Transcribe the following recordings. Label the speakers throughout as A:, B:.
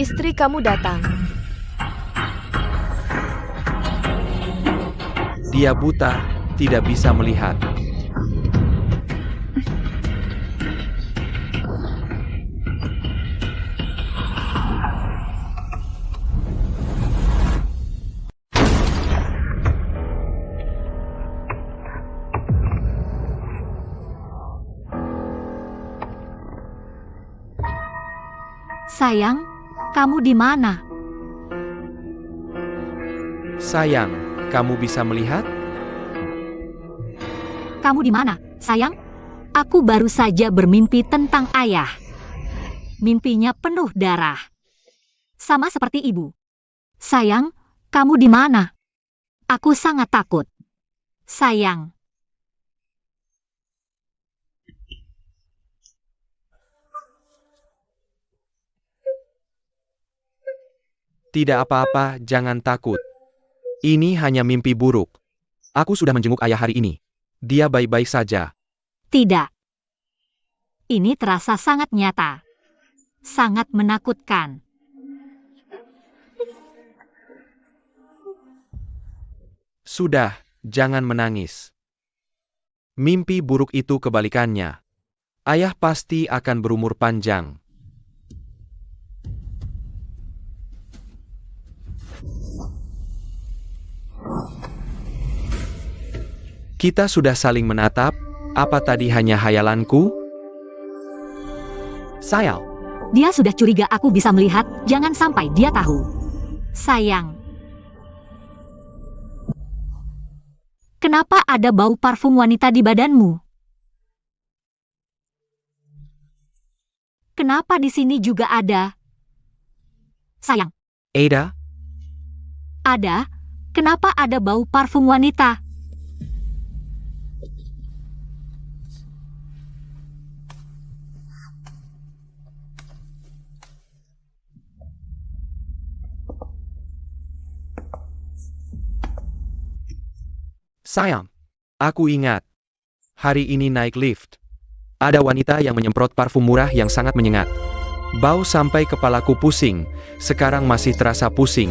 A: Istri kamu datang.
B: Dia buta, tidak bisa melihat.
C: Sayang, kamu di mana?
B: Sayang, kamu bisa melihat?
C: Kamu di mana, sayang? Aku baru saja bermimpi tentang ayah. Mimpinya penuh darah. Sama seperti ibu. Sayang, kamu di mana? Aku sangat takut. Sayang.
B: Tidak apa-apa, jangan takut. Ini hanya mimpi buruk. Aku sudah menjenguk ayah hari ini. Dia baik-baik saja.
C: Tidak. Ini terasa sangat nyata. Sangat menakutkan.
B: Sudah, jangan menangis. Mimpi buruk itu kebalikannya. Ayah pasti akan berumur panjang. Kita sudah saling menatap, apa tadi hanya hayalanku?
D: Sayang,
C: Dia sudah curiga aku bisa melihat, jangan sampai dia tahu. Sayang. Kenapa ada bau parfum wanita di badanmu? Kenapa di sini juga ada? Sayang,
B: Ada,
C: ada? Kenapa ada bau parfum wanita?
D: sayang,
B: aku ingat. Hari ini naik lift. Ada wanita yang menyemprot parfum murah yang sangat menyengat. Bau sampai kepalaku pusing, sekarang masih terasa pusing.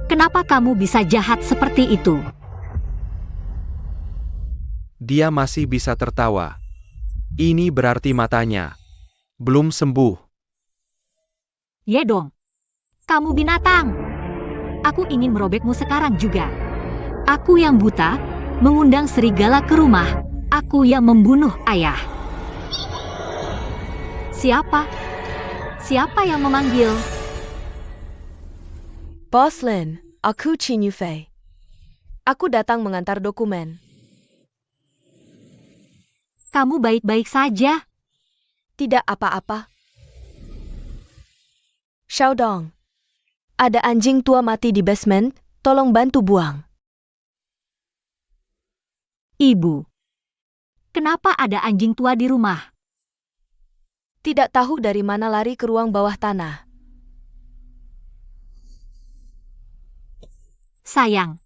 C: Kenapa kamu bisa jahat seperti itu?
B: Dia masih bisa tertawa. Ini berarti matanya belum sembuh.
C: Ye dong. Kamu binatang. Aku ingin merobekmu sekarang juga. Aku yang buta, mengundang serigala ke rumah. Aku yang membunuh ayah. Siapa? Siapa yang memanggil?
A: Bos Lin, aku Chin Yufei. Aku datang mengantar dokumen.
C: Kamu baik-baik saja.
A: Tidak apa-apa. Xiaodong. Ada anjing tua mati di basement, tolong bantu buang.
C: Ibu. Kenapa ada anjing tua di rumah?
A: Tidak tahu dari mana lari ke ruang bawah tanah.
C: Sayang.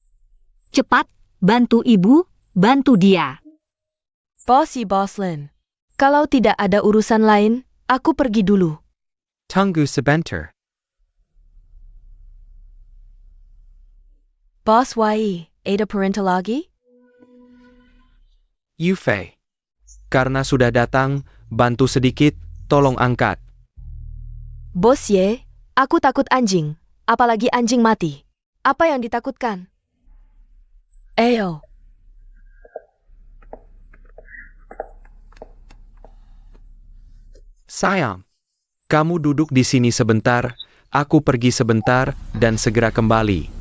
C: Cepat, bantu ibu, bantu dia.
A: Bos Lin. Kalau tidak ada urusan lain, aku pergi dulu.
D: tunggu sebentar.
A: Bos Wai, ada perintah lagi?
B: Yufei. Karena sudah datang, bantu sedikit, tolong angkat.
A: Bos Ye, aku takut anjing, apalagi anjing mati. Apa yang ditakutkan? Ayo.
B: Sayang, kamu duduk di sini sebentar, aku pergi sebentar, dan segera kembali.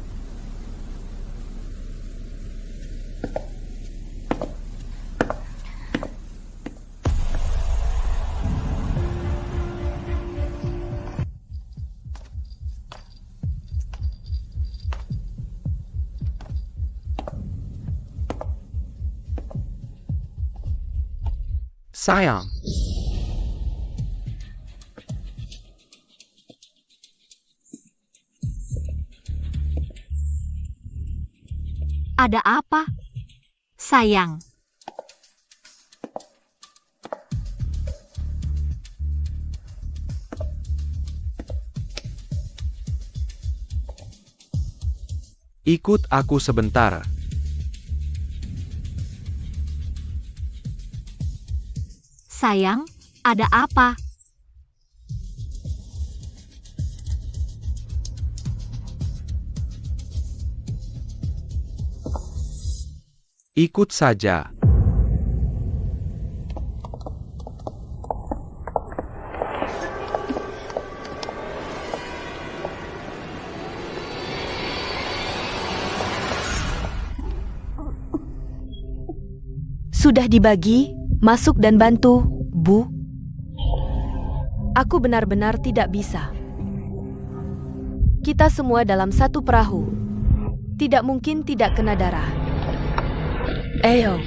D: Sayang,
C: Ada apa? Sayang.
B: Ikut aku sebentar.
C: Sayang, ada apa?
B: Ikut saja.
A: Sudah dibagi, masuk dan bantu, Bu. Aku benar-benar tidak bisa. Kita semua dalam satu perahu. Tidak mungkin tidak kena darah. Ayo.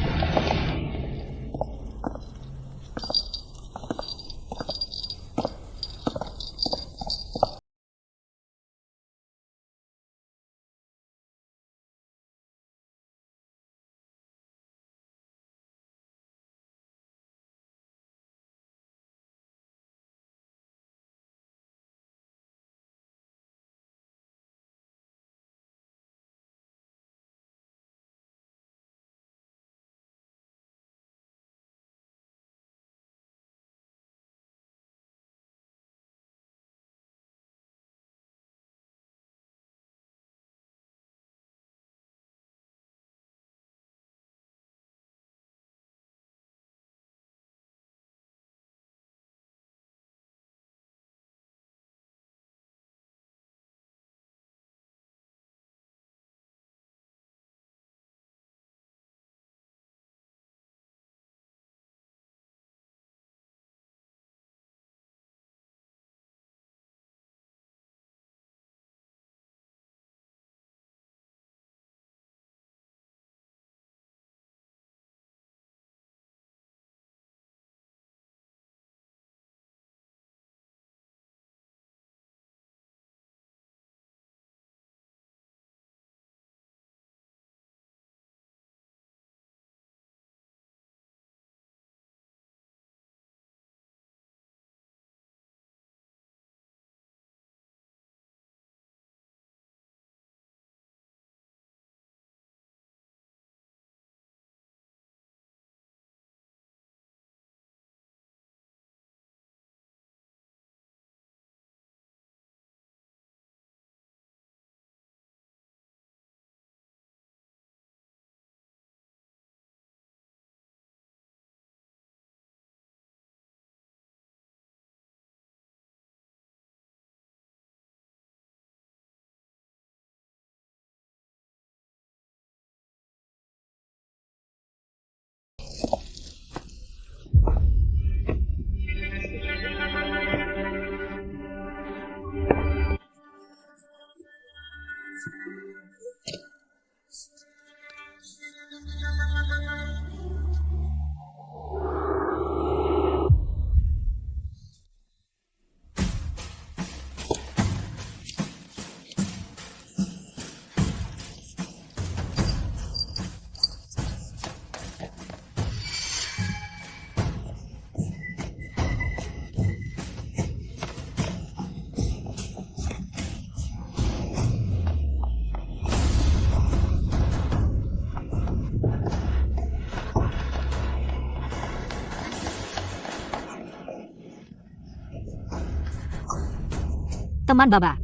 C: Teman Baba.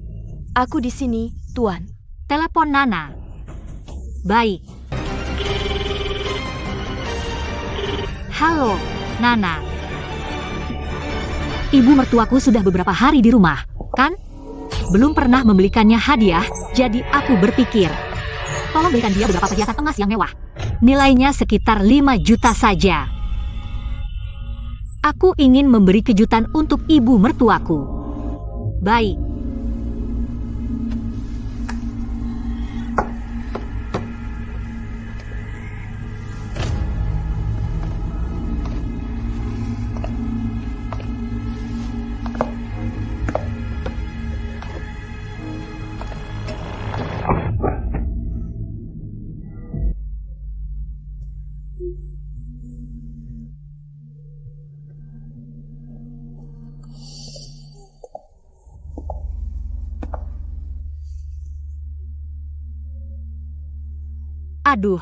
A: Aku di sini, Tuan.
C: Telepon Nana. Baik. Halo, Nana. Ibu mertuaku sudah beberapa hari di rumah, kan? Belum pernah membelikannya hadiah, jadi aku berpikir, tolong belikan dia beberapa perhiasan emas yang mewah. Nilainya sekitar 5 juta saja. Aku ingin memberi kejutan untuk ibu mertuaku. Baik. Aduh,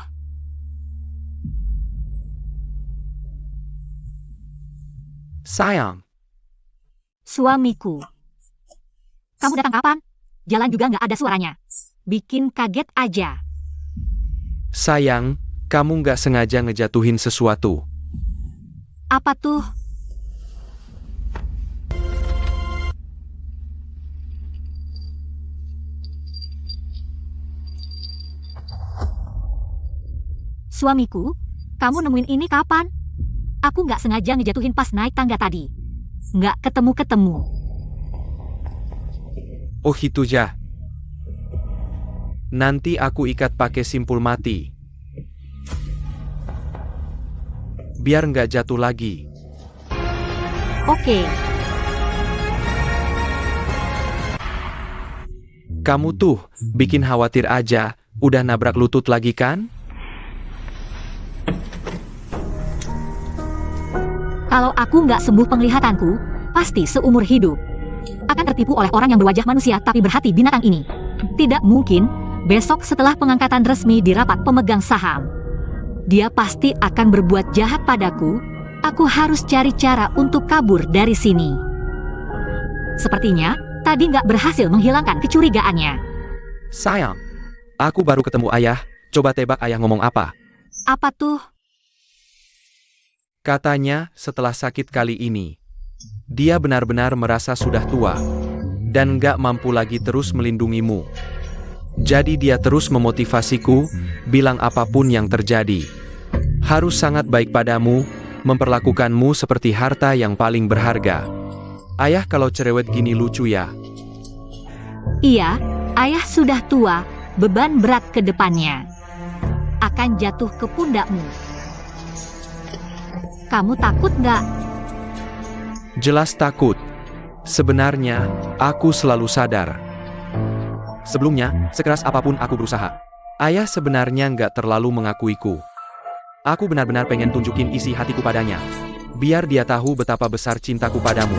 D: Sayang.
C: suamiku. Kamu datang kapan? Jalan juga nggak ada suaranya. Bikin kaget aja.
B: Sayang, kamu nggak sengaja ngejatuhin sesuatu.
C: Apa tuh? Suamiku, kamu nemuin ini kapan? Aku nggak sengaja ngejatuhin pas naik tangga tadi. Nggak ketemu-ketemu.
B: Oh itu ya. Nanti aku ikat pakai simpul mati. Biar nggak jatuh lagi.
C: Oke,
B: Kamu tuh, bikin khawatir aja, udah nabrak lutut lagi kan?
C: kalau aku nggak sembuh penglihatanku, pasti seumur hidup akan tertipu oleh orang yang berwajah manusia tapi berhati binatang ini. Tidak mungkin, besok setelah pengangkatan resmi di rapat pemegang saham. Dia pasti akan berbuat jahat padaku. Aku harus cari cara untuk kabur dari sini. Sepertinya, tadi nggak berhasil menghilangkan kecurigaannya.
B: Sayang, aku baru ketemu ayah, coba tebak ayah ngomong apa.
C: Apa tuh?
B: Katanya, setelah sakit kali ini, dia benar-benar merasa sudah tua, dan nggak mampu lagi terus melindungimu. Jadi dia terus memotivasiku, bilang apapun yang terjadi. Harus sangat baik padamu, memperlakukanmu seperti harta yang paling berharga. Ayah kalau cerewet gini lucu ya.
C: Iya, ayah sudah tua, beban berat ke depannya akan jatuh ke pundakmu. Kamu takut nggak?
B: Jelas takut. Sebenarnya, aku selalu sadar. Sebelumnya, sekeras apapun aku berusaha, ayah sebenarnya nggak terlalu mengakuiku. Aku benar-benar pengen tunjukin isi hatiku padanya. Biar dia tahu betapa besar cintaku padamu.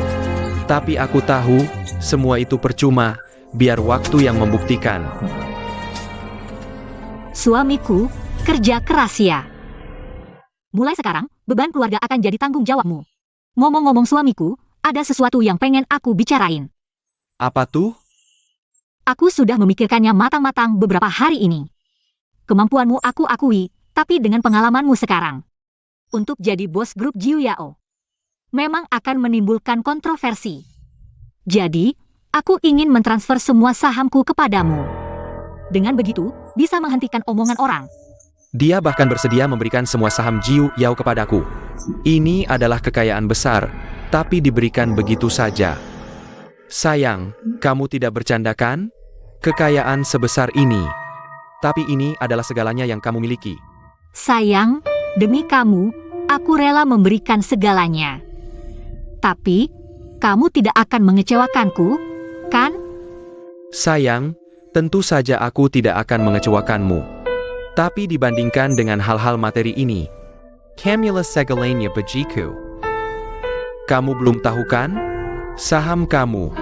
B: Tapi aku tahu, semua itu percuma, biar waktu yang membuktikan.
C: Suamiku, kerja keras ya. Mulai sekarang, beban keluarga akan jadi tanggung jawabmu. Ngomong-ngomong suamiku, ada sesuatu yang pengen aku bicarain.
B: Apa tuh?
C: Aku sudah memikirkannya matang-matang beberapa hari ini. Kemampuanmu aku akui, tapi dengan pengalamanmu sekarang untuk jadi bos grup Jiu Yao memang akan menimbulkan kontroversi. Jadi, aku ingin mentransfer semua sahamku kepadamu. Dengan begitu, bisa menghentikan omongan orang.
B: Dia bahkan bersedia memberikan semua saham Jiu Yao kepadaku. Ini adalah kekayaan besar, tapi diberikan begitu saja. Sayang, kamu tidak bercanda kan? Kekayaan sebesar ini. Tapi ini adalah segalanya yang kamu miliki.
C: Sayang, demi kamu, aku rela memberikan segalanya. Tapi, kamu tidak akan mengecewakanku, kan?
B: Sayang, tentu saja aku tidak akan mengecewakanmu. Tapi dibandingkan dengan hal-hal materi ini,
D: Camila segalanya bajiku.
B: kamu belum tahu kan? Saham kamu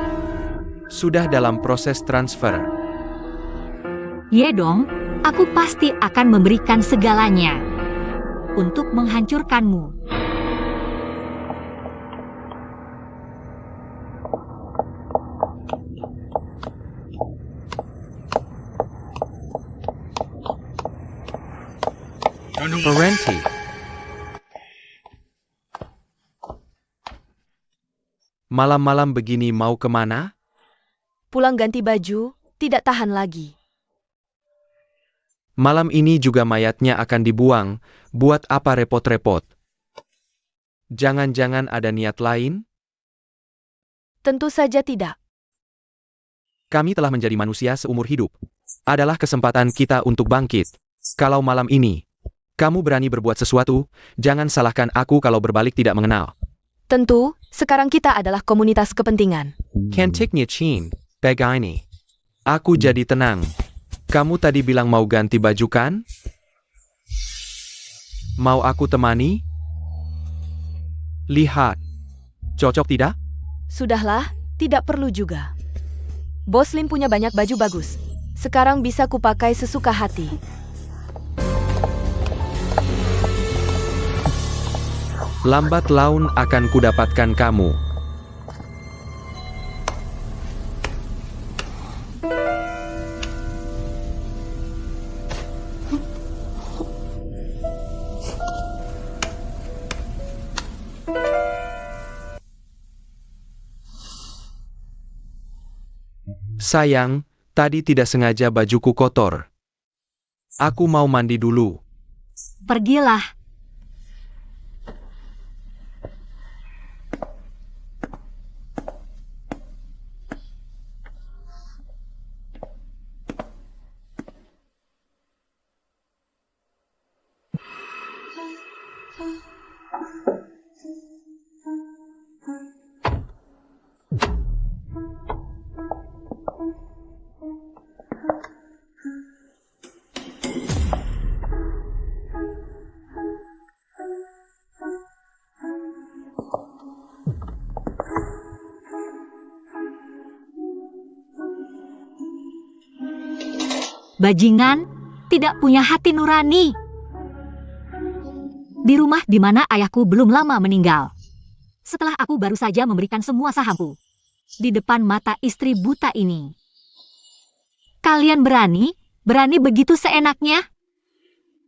B: sudah dalam proses transfer.
C: Ye dong, aku pasti akan memberikan segalanya untuk menghancurkanmu.
D: Parenti.
B: Malam-malam begini mau kemana?
A: Pulang ganti baju, tidak tahan lagi.
B: Malam ini juga mayatnya akan dibuang, buat apa repot-repot? Jangan-jangan ada niat lain?
A: Tentu saja tidak.
B: Kami telah menjadi manusia seumur hidup. Adalah kesempatan kita untuk bangkit. Kalau malam ini, kamu berani berbuat sesuatu, jangan salahkan aku kalau berbalik tidak mengenal.
A: Tentu, sekarang kita adalah komunitas kepentingan.
D: Cantiknya Chin. Begini.
B: Aku jadi tenang. Kamu tadi bilang mau ganti baju kan? Mau aku temani? Lihat. Cocok tidak?
A: Sudahlah, tidak perlu juga. Bos Lim punya banyak baju bagus. Sekarang bisa kupakai sesuka hati.
B: Lambat laun akan kudapatkan kamu. Sayang, tadi tidak sengaja bajuku kotor. Aku mau mandi dulu.
C: Pergilah. Bajingan, tidak punya hati nurani. Di rumah di mana ayahku belum lama meninggal. Setelah aku baru saja memberikan semua sahamku. Di depan mata istri buta ini. Kalian berani begitu seenaknya?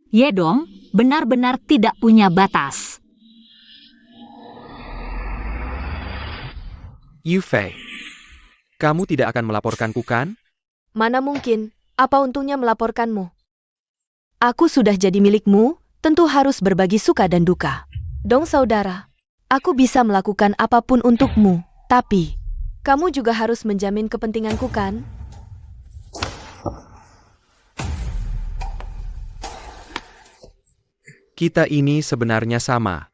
C: Yedong benar-benar tidak punya batas.
B: Yufei, kamu tidak akan melaporkanku kan?
A: Mana mungkin, apa untungnya melaporkanmu? Aku sudah jadi milikmu, tentu harus berbagi suka dan duka. Dong saudara, aku bisa melakukan apapun untukmu, tapi kamu juga harus menjamin kepentinganku kan?
B: Kita ini sebenarnya sama.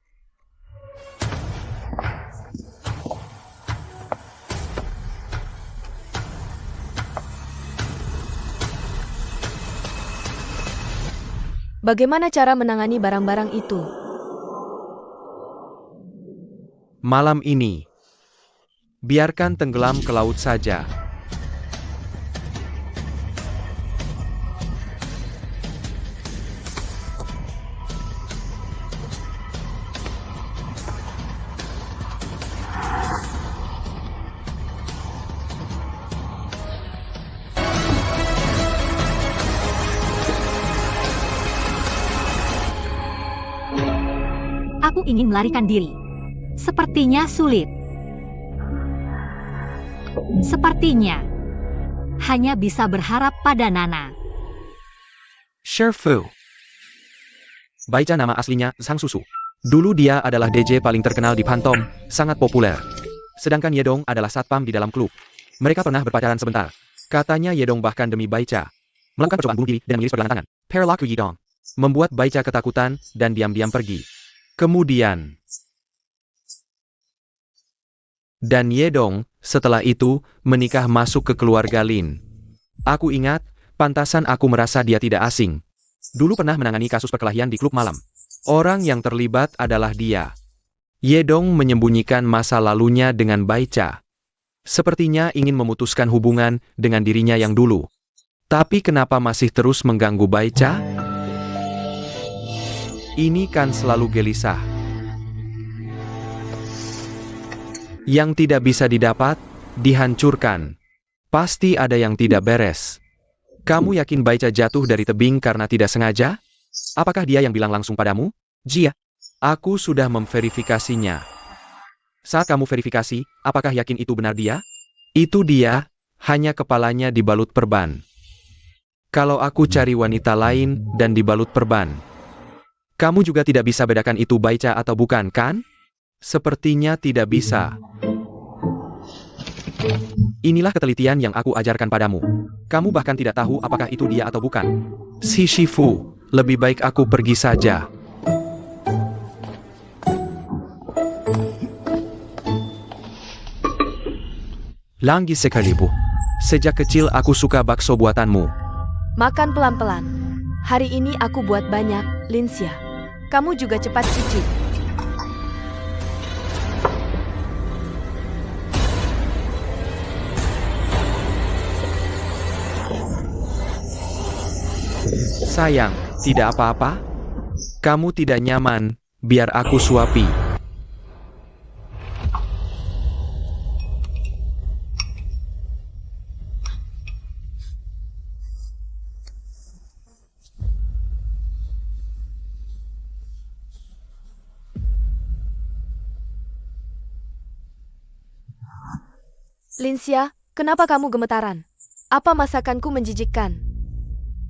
A: Bagaimana cara menangani barang-barang itu?
B: Malam ini, biarkan tenggelam ke laut saja.
C: Aku ingin melarikan diri. Sepertinya sulit. Sepertinya hanya bisa berharap pada Nana.
B: Sherfu. Baica nama aslinya Sang Susu. Dulu dia adalah DJ paling terkenal di Pantom, sangat populer. Sedangkan Yedong adalah satpam di dalam klub. Mereka pernah berpacaran sebentar. Katanya Yedong bahkan demi Baica melakukan percobaan bunuh diri dan mengiris pergelangan tangan. Perlaku Yedong membuat Baica ketakutan dan diam-diam pergi. Kemudian, dan Yedong, setelah itu, menikah masuk ke keluarga Lin. Aku ingat, pantasan aku merasa dia tidak asing. Dulu pernah menangani kasus perkelahian di klub malam. Orang yang terlibat adalah dia. Yedong menyembunyikan masa lalunya dengan Baica. Sepertinya ingin memutuskan hubungan dengan dirinya yang dulu. Tapi kenapa masih terus mengganggu Baica? Ini kan selalu gelisah. Yang tidak bisa didapat, dihancurkan. Pasti ada yang tidak beres. Kamu yakin Baica jatuh dari tebing karena tidak sengaja? Apakah dia yang bilang langsung padamu? Jia, aku sudah memverifikasinya. Saat kamu verifikasi, apakah yakin itu benar dia? Itu dia, hanya kepalanya dibalut perban. Kalau aku cari wanita lain dan dibalut perban, kamu juga tidak bisa bedakan itu Baica atau bukan, kan? Sepertinya tidak bisa. Inilah ketelitian yang aku ajarkan padamu. Kamu bahkan tidak tahu apakah itu dia atau bukan. Si Shifu, lebih baik aku pergi saja. Langgi sekali, Bu. Sejak kecil aku suka bakso buatanmu.
A: Makan pelan-pelan. Hari ini aku buat banyak, Linsia. Kamu juga cepat cicip.
B: Sayang, tidak apa-apa? Kamu tidak nyaman, biar aku suapi.
A: Linsia, kenapa kamu gemetaran? Apa masakanku menjijikkan?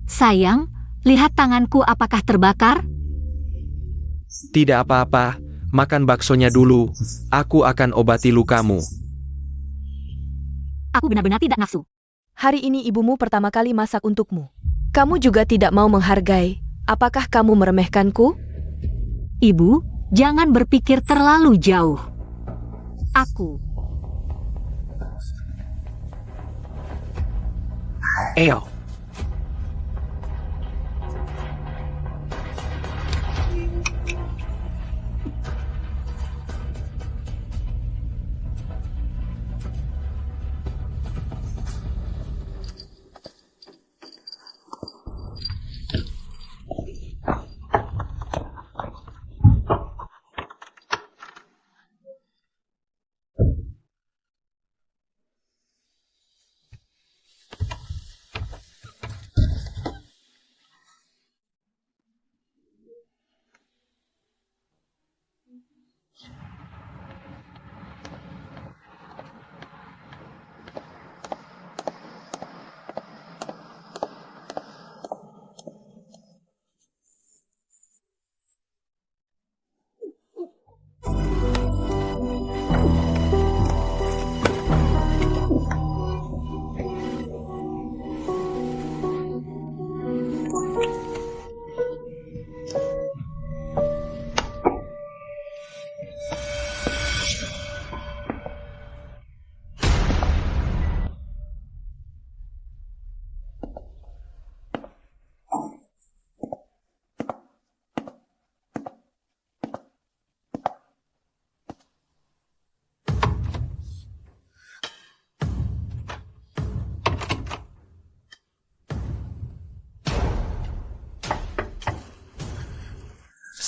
C: Sayang, lihat tanganku apakah terbakar?
B: Tidak apa-apa, makan baksonya dulu. Aku akan obati lukamu.
C: Aku benar-benar tidak nafsu.
A: Hari ini ibumu pertama kali masak untukmu. Kamu juga tidak mau menghargai. Apakah kamu meremehkanku?
C: Ibu, jangan berpikir terlalu jauh. Aku
B: Eyo.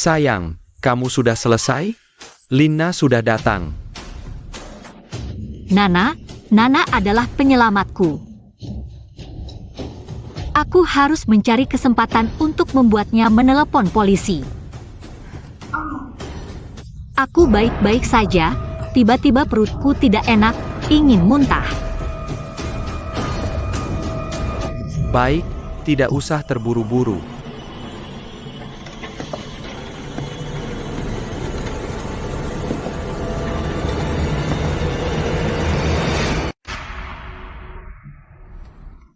B: Sayang, kamu sudah selesai? Lina sudah datang.
C: Nana adalah penyelamatku. Aku harus mencari kesempatan untuk membuatnya menelepon polisi. Aku baik-baik saja, tiba-tiba perutku tidak enak, ingin muntah.
B: Baik, tidak usah terburu-buru.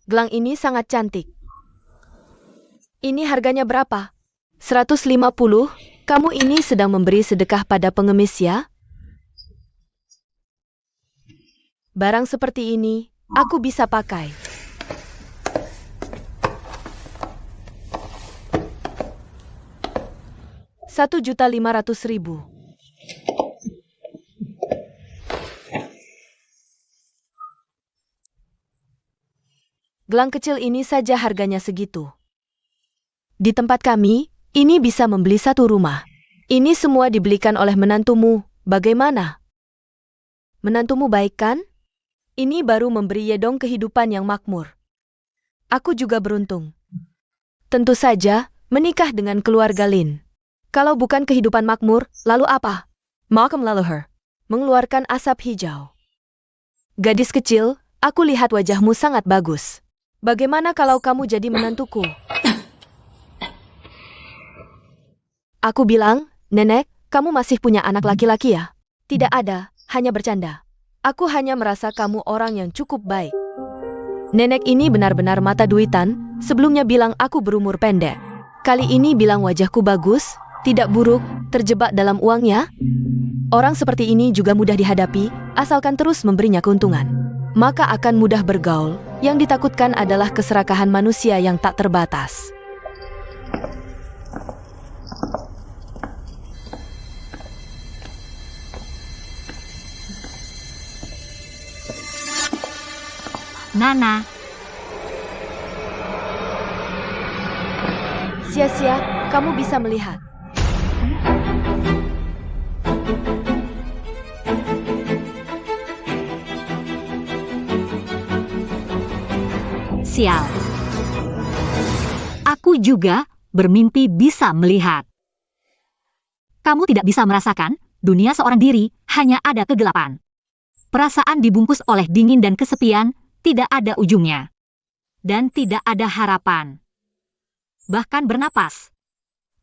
A: Gelang ini sangat cantik. Ini harganya berapa? 150? Kamu ini sedang memberi sedekah pada pengemis ya? Barang seperti ini, aku bisa pakai. Rp1.500.000. Gelang kecil ini saja harganya segitu. Di tempat kami, ini bisa membeli satu rumah. Ini semua dibelikan oleh menantumu. Bagaimana? Menantumu baik kan? Ini baru memberi Yedong kehidupan yang makmur. Aku juga beruntung. Tentu saja, menikah dengan keluarga Lin. Kalau bukan kehidupan makmur, lalu apa? Malcolm Laloher mengeluarkan asap hijau. Gadis kecil, aku lihat wajahmu sangat bagus. Bagaimana kalau kamu jadi menantuku? Aku bilang, Nenek, kamu masih punya anak laki-laki ya? Tidak ada, hanya bercanda. Aku hanya merasa kamu orang yang cukup baik. Nenek ini benar-benar mata duitan, sebelumnya bilang aku berumur pendek. Kali ini bilang wajahku bagus, tidak buruk, terjebak dalam uangnya. Orang seperti ini juga mudah dihadapi, asalkan terus memberinya keuntungan. Maka akan mudah bergaul. Yang ditakutkan adalah keserakahan manusia yang tak terbatas.
C: Nana,
A: Sia-sia, kamu bisa melihat.
C: sial. Aku juga bermimpi bisa melihat. Kamu tidak bisa merasakan, dunia seorang diri, hanya ada kegelapan. Perasaan dibungkus oleh dingin dan kesepian, tidak ada ujungnya. Dan tidak ada harapan. Bahkan bernapas.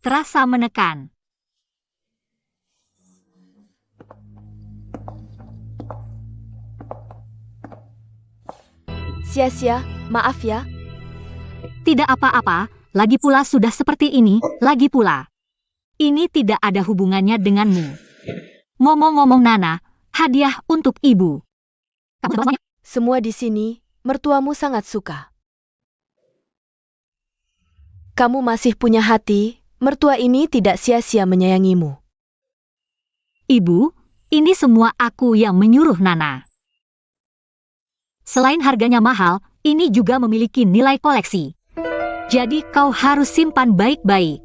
C: Terasa menekan.
A: Sia-sia, maaf ya.
C: Tidak apa-apa, lagi pula sudah seperti ini, lagi pula. Ini tidak ada hubungannya denganmu. Ngomong-ngomong Nana, hadiah untuk ibu. Kamu bawa semuanya?
A: Semua di sini, mertuamu sangat suka. Kamu masih punya hati, mertua ini tidak sia-sia menyayangimu.
C: Ibu, ini semua aku yang menyuruh Nana. Selain harganya mahal, ini juga memiliki nilai koleksi. Jadi kau harus simpan baik-baik.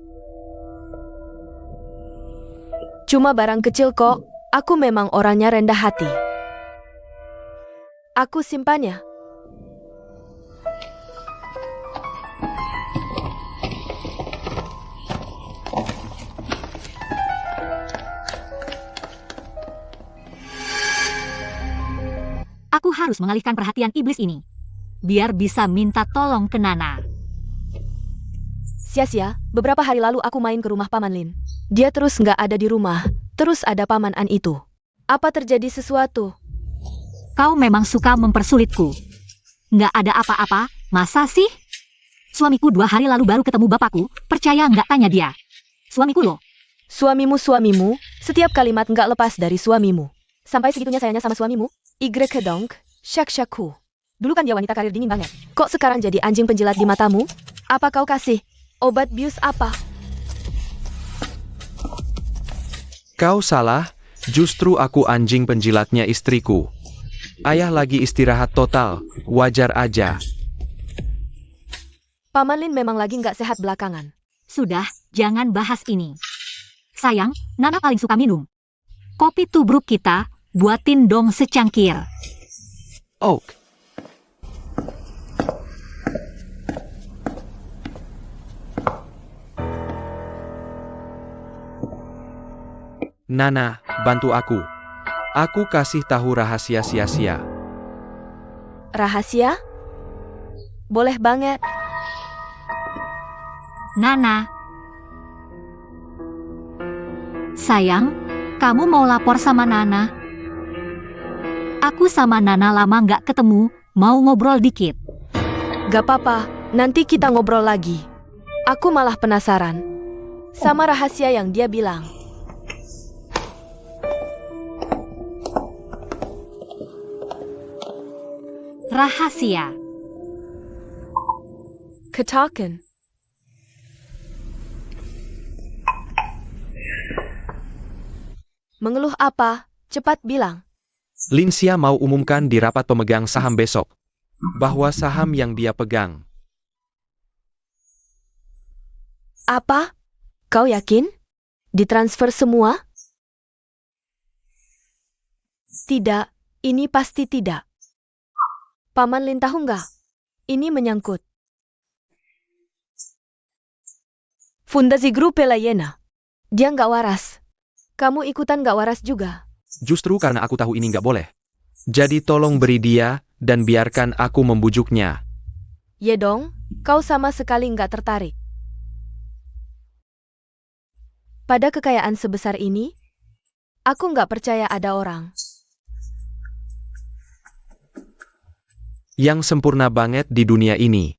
A: Cuma barang kecil kok, aku memang orangnya rendah hati. Aku simpannya.
C: Aku harus mengalihkan perhatian iblis ini. Biar bisa minta tolong ke Nana.
A: Sia-sia, beberapa hari lalu aku main ke rumah Paman Lin. Dia terus nggak ada di rumah, terus ada Paman An itu. Apa terjadi sesuatu?
C: Kau memang suka mempersulitku. Nggak ada apa-apa, masa sih? Suamiku 2 hari lalu baru ketemu bapakku, percaya nggak tanya dia. Suamiku loh.
A: Suamimu, setiap kalimat nggak lepas dari suamimu. Sampai segitunya sayangnya sama suamimu? Kedong, syak-syakku. Dulu kan dia wanita karir dingin banget. Kok sekarang jadi anjing penjilat di matamu? Apa kau kasih obat bius apa?
B: Kau salah, justru aku anjing penjilatnya istriku. Ayah lagi istirahat total, wajar aja.
A: Paman Lin memang lagi nggak sehat belakangan.
C: Sudah, jangan bahas ini. Sayang, Nana paling suka minum. Kopi tubruk kita, buatin dong secangkir.
B: Oak. Nana, bantu aku. Aku kasih tahu rahasia sia-sia.
A: Rahasia? Boleh banget.
C: Nana. Sayang, kamu mau lapor sama Nana? Aku sama Nana lama nggak ketemu, mau ngobrol dikit.
A: Gak apa-apa, nanti kita ngobrol lagi. Aku malah penasaran sama rahasia yang dia bilang.
C: Rahasia.
A: Katakan. Mengeluh apa? Cepat bilang.
B: Lin Xia mau umumkan di rapat pemegang saham besok, bahwa saham yang dia pegang.
A: Apa? Kau yakin? Ditransfer semua? Tidak, ini pasti tidak. Paman Lin tahu nggak? Ini menyangkut Fundasi Grup Pelayena. Dia nggak waras. Kamu ikutan nggak waras juga.
B: Justru karena aku tahu ini nggak boleh. Jadi tolong beri dia, dan biarkan aku membujuknya.
A: Ye dong, kau sama sekali nggak tertarik. Pada kekayaan sebesar ini, aku nggak percaya ada orang
B: yang sempurna banget di dunia ini.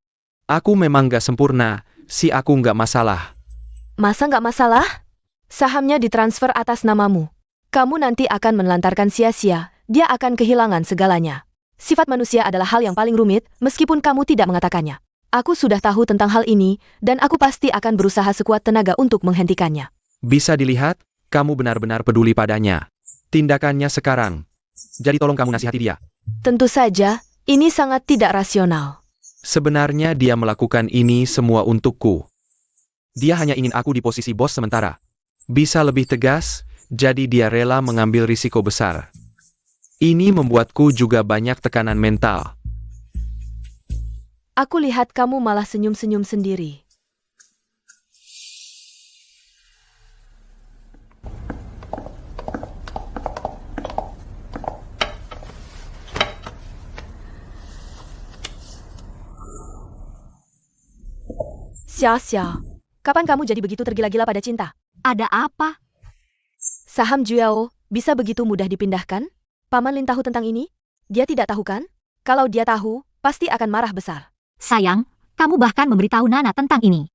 B: Aku memang nggak sempurna, si aku nggak masalah.
A: Masa nggak masalah? Sahamnya ditransfer atas namamu. Kamu nanti akan menelantarkan sia-sia, dia akan kehilangan segalanya. Sifat manusia adalah hal yang paling rumit, meskipun kamu tidak mengatakannya. Aku sudah tahu tentang hal ini, dan aku pasti akan berusaha sekuat tenaga untuk menghentikannya.
B: Bisa dilihat, kamu benar-benar peduli padanya. Tindakannya sekarang. Jadi tolong kamu nasihati dia.
A: Tentu saja, ini sangat tidak rasional.
B: Sebenarnya dia melakukan ini semua untukku. Dia hanya ingin aku di posisi bos sementara. Bisa lebih tegas, jadi dia rela mengambil risiko besar. Ini membuatku juga banyak tekanan mental.
A: Aku lihat kamu malah senyum-senyum sendiri. Sia-sia. Kapan kamu jadi begitu tergila-gila pada cinta?
C: Ada apa?
A: Saham Juao bisa begitu mudah dipindahkan? Paman Lin tahu tentang ini? Dia tidak tahu kan? Kalau dia tahu, pasti akan marah besar.
C: Sayang, kamu bahkan memberitahu Nana tentang ini.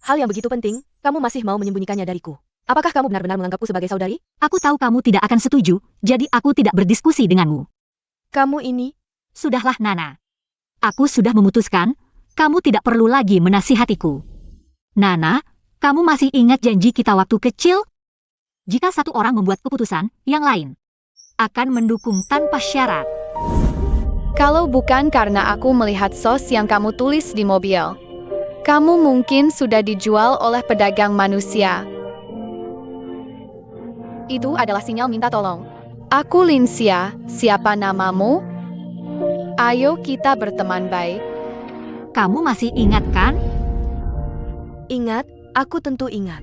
A: Hal yang begitu penting, kamu masih mau menyembunyikannya dariku. Apakah kamu benar-benar menganggapku sebagai saudari?
C: Aku tahu kamu tidak akan setuju, jadi aku tidak berdiskusi denganmu.
A: Kamu ini,
C: Sudahlah Nana. Aku sudah memutuskan, kamu tidak perlu lagi menasihatiku. Nana, kamu masih ingat janji kita waktu kecil? Jika satu orang membuat keputusan, yang lain akan mendukung tanpa syarat.
E: Kalau bukan karena aku melihat sos yang kamu tulis di mobil, kamu mungkin sudah dijual oleh pedagang manusia. Itu adalah sinyal minta tolong. Aku Linsia, siapa namamu? Ayo kita berteman baik.
C: Kamu masih ingat kan?
A: ingat, aku tentu ingat.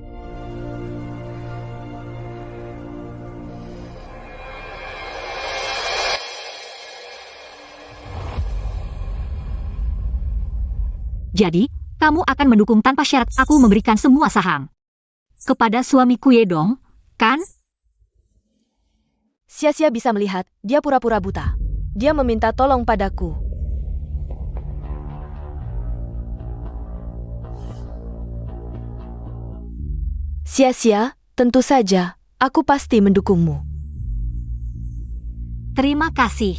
C: Jadi, kamu akan mendukung tanpa syarat aku memberikan semua saham kepada suamiku Yedong, kan?
A: Sia-sia bisa melihat, dia pura-pura buta. Dia meminta tolong padaku. Sia-sia, tentu saja, aku pasti mendukungmu.
C: Terima kasih.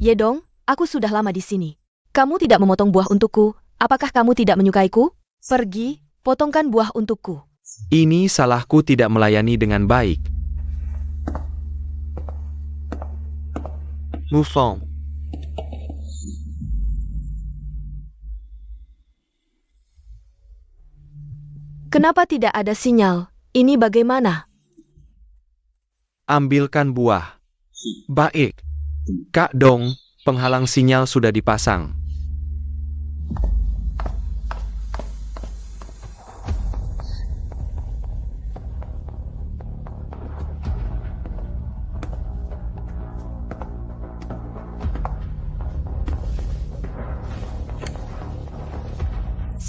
A: Yedong, aku sudah lama di sini. Kamu tidak memotong buah untukku, apakah kamu tidak menyukaiku? Pergi, potongkan buah untukku.
B: Ini salahku tidak melayani dengan baik.
D: Move on.
A: Kenapa tidak ada sinyal? Ini bagaimana?
B: Ambilkan buah. Baik. Kak Dong, penghalang sinyal sudah dipasang.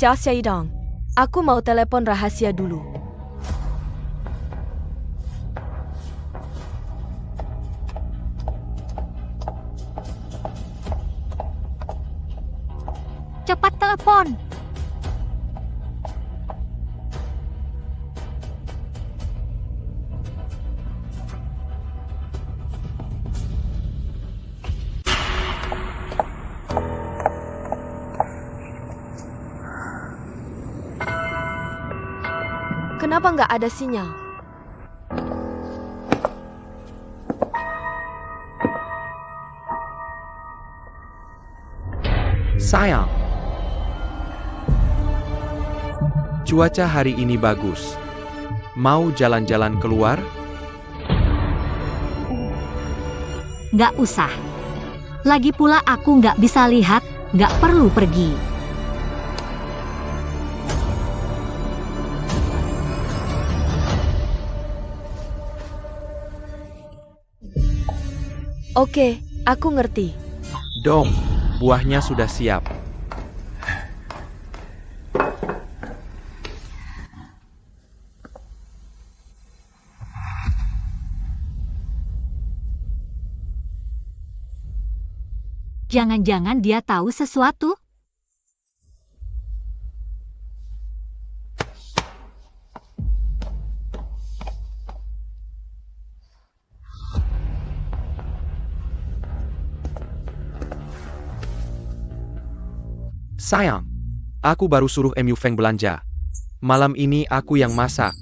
A: Xia Xiaidong, aku mau telepon rahasia dulu.
C: Cepat telepon.
A: Kenapa nggak ada sinyal?
B: Sayang. Cuaca hari ini bagus. Mau jalan-jalan keluar?
C: Nggak usah. Lagi pula aku nggak bisa lihat, nggak perlu pergi.
A: Oke, aku ngerti.
B: Dong, buahnya sudah siap.
C: Jangan-jangan dia tahu sesuatu?
B: Sayang, aku baru suruh Mu Feng belanja. Malam ini aku yang masak.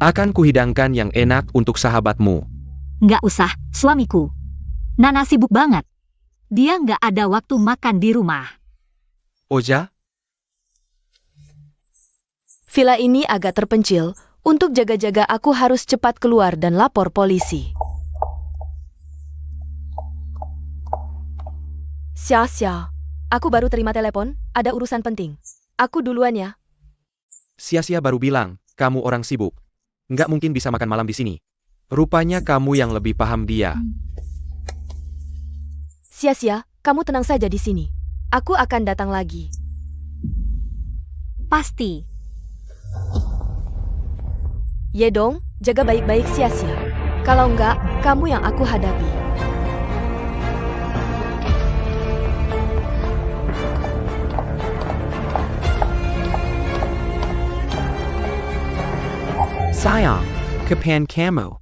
B: Akan kuhidangkan yang enak untuk sahabatmu.
C: Nggak usah, suamiku. Nana sibuk banget. Dia nggak ada waktu makan di rumah.
B: Oja,
A: Villa ini agak terpencil. Untuk jaga-jaga aku harus cepat keluar dan lapor polisi. Xia, aku baru terima telepon, ada urusan penting. Aku duluan ya.
B: Sia-sia baru bilang, kamu orang sibuk. Nggak mungkin bisa makan malam di sini. Rupanya kamu yang lebih paham dia.
A: Sia-sia, kamu tenang saja di sini. Aku akan datang lagi.
C: pasti.
A: Yedong, jaga baik-baik sia-sia. Kalau enggak, kamu yang aku hadapi.
D: Sayang, kapan kamu?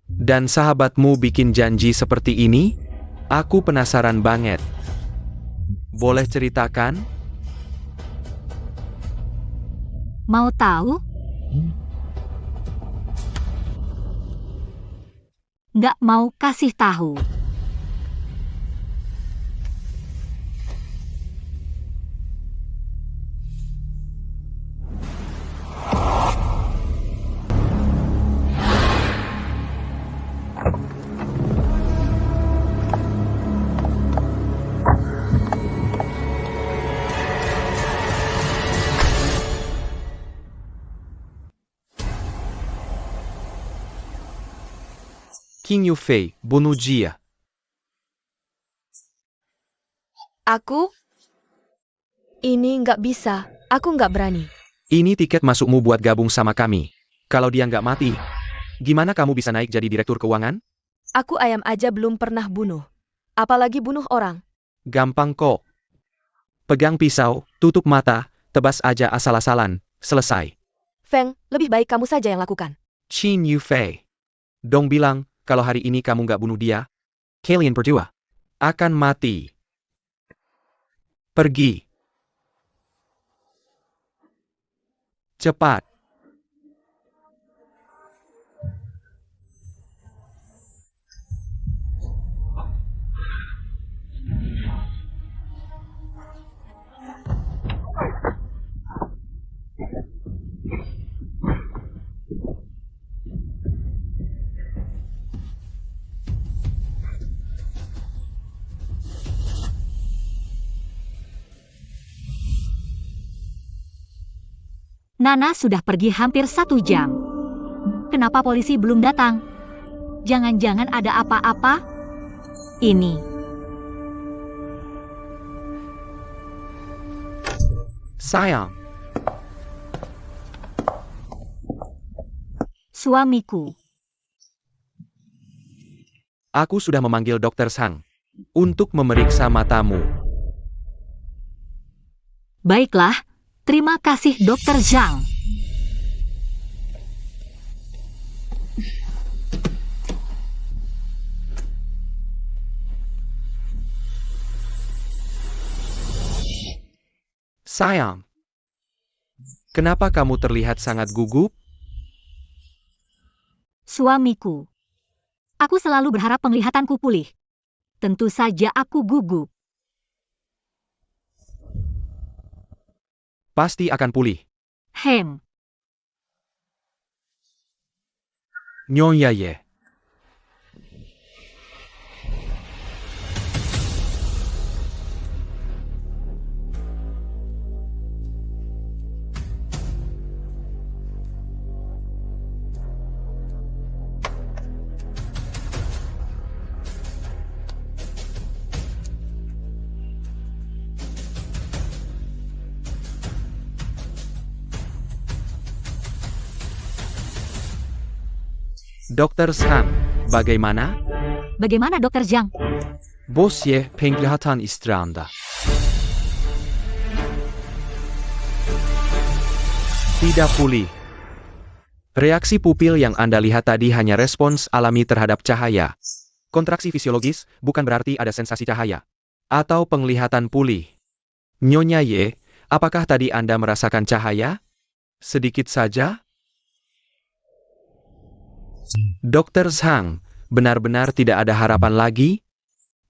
B: Dan sahabatmu bikin janji seperti ini? Aku penasaran banget. Boleh ceritakan?
C: Mau tahu? Nggak mau kasih tahu.
B: King Yufei, bunuh dia.
A: Aku? Ini nggak bisa. Aku nggak berani.
B: Ini tiket masukmu buat gabung sama kami. Kalau dia nggak mati, gimana kamu bisa naik jadi direktur keuangan?
A: Aku ayam aja belum pernah bunuh. Apalagi bunuh orang.
B: Gampang kok. Pegang pisau, tutup mata, tebas aja asal-asalan, selesai.
A: Feng, lebih baik kamu saja yang lakukan.
B: Qin Yufei. Dong bilang, kalau hari ini kamu nggak bunuh dia, kalian berdua akan mati. Pergi. Cepat.
C: Nana sudah pergi hampir 1 jam. Kenapa polisi belum datang? Jangan-jangan ada apa-apa? Ini.
B: Sayang.
C: Suamiku.
B: Aku sudah memanggil Dokter Sang untuk memeriksa matamu.
C: Baiklah, terima kasih Dr. Zhang.
B: Sayang. Kenapa kamu terlihat sangat gugup?
C: Suamiku. Aku selalu berharap penglihatanku pulih. Tentu saja aku gugup.
B: Pasti akan pulih.
C: Hem.
B: Nyonya Ye. Dokter Sang, bagaimana?
C: Bagaimana Dr. Zhang?
B: Bos Ye penglihatan istri Anda. Tidak pulih. Reaksi pupil yang Anda lihat tadi hanya respons alami terhadap cahaya. Kontraksi fisiologis bukan berarti ada sensasi cahaya. Atau penglihatan pulih. Nyonya Ye, apakah tadi Anda merasakan cahaya? Sedikit saja? Dokter Zhang, benar-benar tidak ada harapan lagi?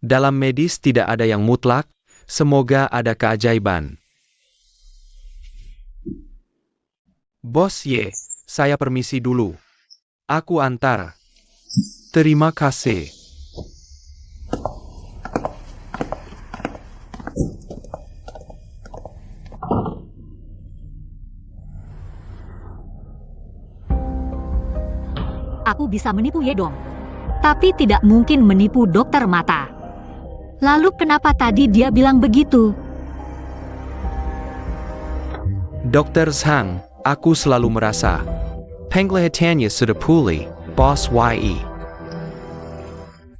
B: Dalam medis tidak ada yang mutlak, semoga ada keajaiban. Bos Ye, saya permisi dulu. Aku antar. Terima kasih.
C: Aku bisa menipu Yedong. Tapi tidak mungkin menipu dokter mata. Lalu kenapa tadi dia bilang begitu?
B: Dr. Zhang, aku selalu merasa
D: Penglihatannya sudah pulih, Bos Ye.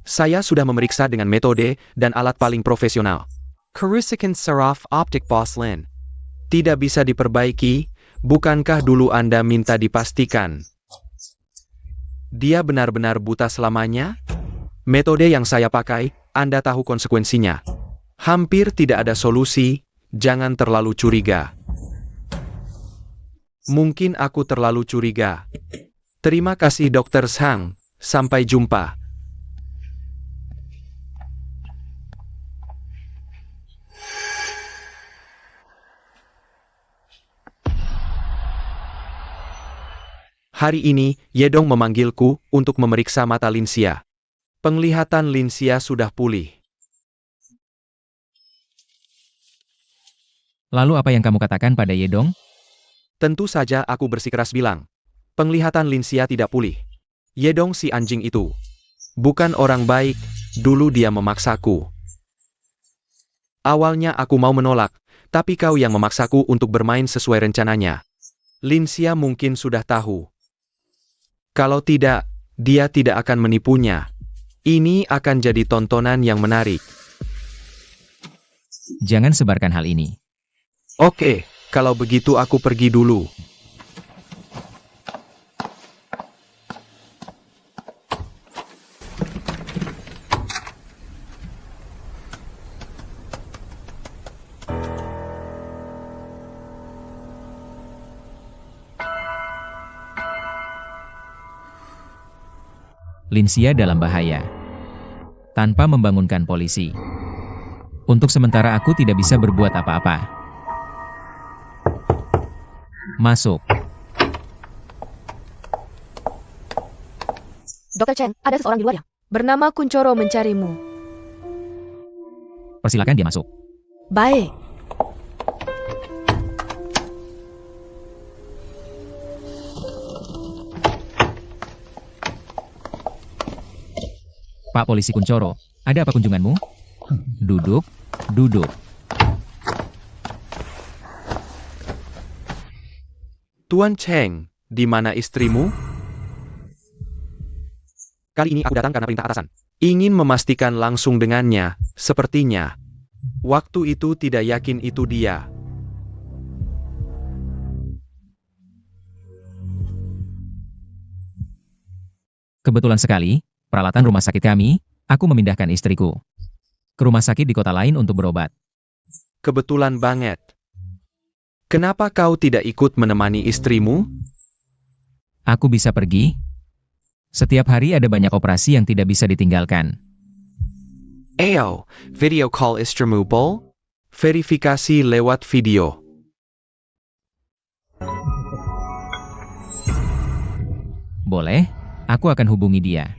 B: saya sudah memeriksa dengan metode dan alat paling profesional.
D: Kerusakan saraf optik Bos Lin.
B: Tidak bisa diperbaiki, bukankah dulu Anda minta dipastikan? Dia benar-benar buta selamanya? Metode yang saya pakai, Anda tahu konsekuensinya. Hampir tidak ada solusi, jangan terlalu curiga. Mungkin aku terlalu curiga. Terima kasih Dr. Zhang, sampai jumpa. Hari ini, Yedong memanggilku untuk memeriksa mata Linsia. Penglihatan Linsia sudah pulih.
F: Lalu apa yang kamu katakan pada Yedong?
B: Tentu saja aku bersikeras bilang. Penglihatan Linsia tidak pulih. Yedong si anjing itu. Bukan orang baik, dulu dia memaksaku. Awalnya aku mau menolak, tapi kau yang memaksaku untuk bermain sesuai rencananya. Linsia mungkin sudah tahu. Kalau tidak, dia tidak akan menipunya. Ini akan jadi tontonan yang menarik.
F: Jangan sebarkan hal ini.
B: Oke, kalau begitu aku pergi dulu.
F: Linsia dalam bahaya. Tanpa membangunkan polisi. Untuk sementara aku tidak bisa berbuat apa-apa. Masuk.
A: Dr. Chen, ada seseorang di luar yang bernama Kuncoro mencarimu.
F: Persilakan dia masuk.
A: Baik.
F: Pak Polisi Kuncoro, ada apa kunjunganmu? Duduk, duduk.
B: Tuan Cheng, di mana istrimu? Kali ini aku datang karena perintah atasan. Ingin memastikan langsung dengannya, sepertinya. Waktu itu tidak yakin itu dia.
F: Kebetulan sekali, peralatan rumah sakit kami, aku memindahkan istriku ke rumah sakit di kota lain untuk berobat.
B: Kebetulan banget. Kenapa kau tidak ikut menemani istrimu?
F: Aku bisa pergi. Setiap hari ada banyak operasi yang tidak bisa ditinggalkan.
B: Ayo, video call istrimu, Bol? Verifikasi lewat video.
F: Boleh, aku akan hubungi dia.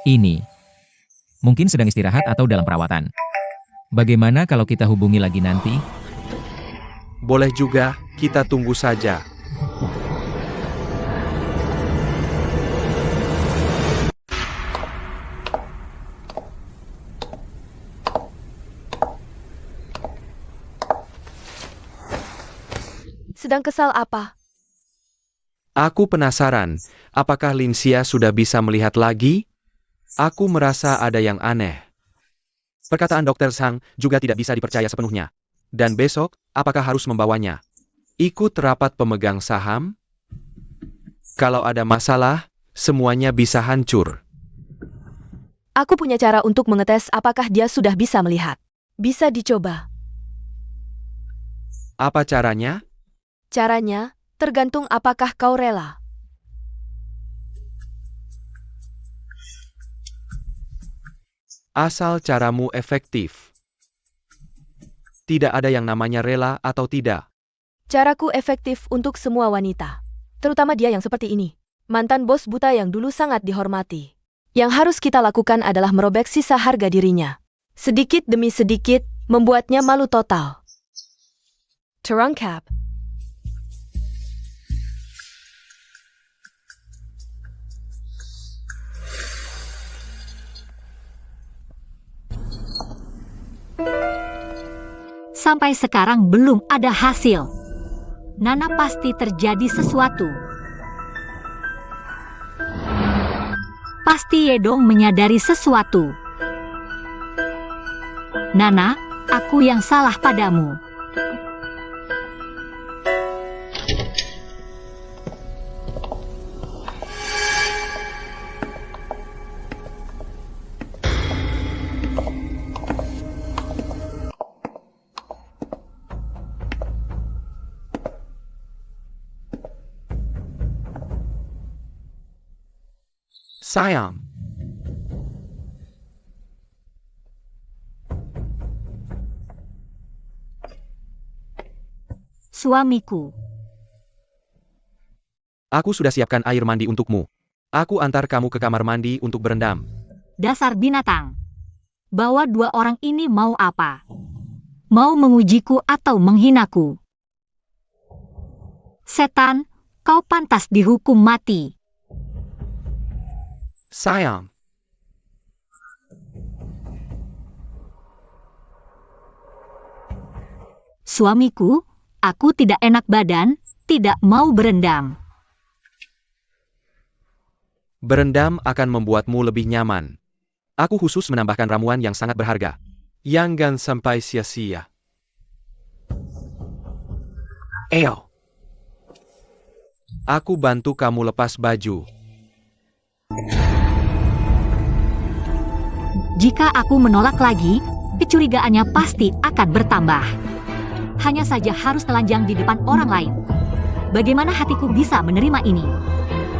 F: Ini mungkin sedang istirahat atau dalam perawatan. Bagaimana kalau kita hubungi lagi nanti?
B: Boleh juga, kita tunggu saja.
A: Sedang kesal apa?
B: Aku penasaran, apakah Linsia sudah bisa melihat lagi? Aku merasa ada yang aneh. Perkataan Dr. Zhang juga tidak bisa dipercaya sepenuhnya. Dan besok, apakah harus membawanya? Ikut rapat pemegang saham? Kalau ada masalah, semuanya bisa hancur.
A: Aku punya cara untuk mengetes apakah dia sudah bisa melihat. Bisa dicoba.
B: Apa caranya?
A: Caranya, tergantung apakah kau rela.
B: Asal caramu efektif. Tidak ada yang namanya rela atau tidak.
A: Caraku efektif untuk semua wanita. Terutama dia yang seperti ini. Mantan bos buta yang dulu sangat dihormati. Yang harus kita lakukan adalah merobek sisa harga dirinya. Sedikit demi sedikit, membuatnya malu total. Terangkap.
C: Sampai sekarang belum ada hasil. Nana pasti terjadi sesuatu. Pasti Yedong menyadari sesuatu. Nana, aku yang salah padamu.
B: Sayang,
C: Suamiku,
B: aku sudah siapkan air mandi untukmu. Aku antar kamu ke kamar mandi untuk berendam.
C: dasar binatang. Bawa dua orang ini mau apa? Mau mengujiku atau menghinaku? Setan, kau pantas dihukum mati.
B: Sayang,
C: Suamiku, aku tidak enak badan, tidak mau berendam.
B: berendam akan membuatmu lebih nyaman. Aku khusus menambahkan ramuan yang sangat berharga. Jangan sampai sia-sia. Eo. Aku bantu kamu lepas baju.
C: Jika aku menolak lagi, kecurigaannya pasti akan bertambah. Hanya saja harus telanjang di depan orang lain. Bagaimana hatiku bisa menerima ini?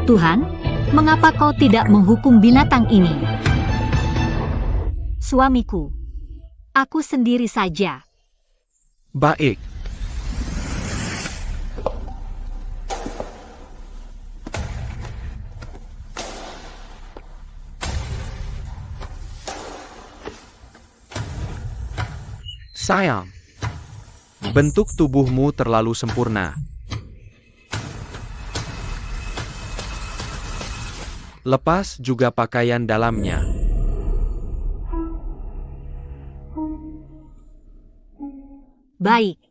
C: Tuhan, mengapa kau tidak menghukum binatang ini? Suamiku, aku sendiri saja.
B: Baik. Sayang, bentuk tubuhmu terlalu sempurna. Lepas juga pakaian dalamnya.
C: Baik.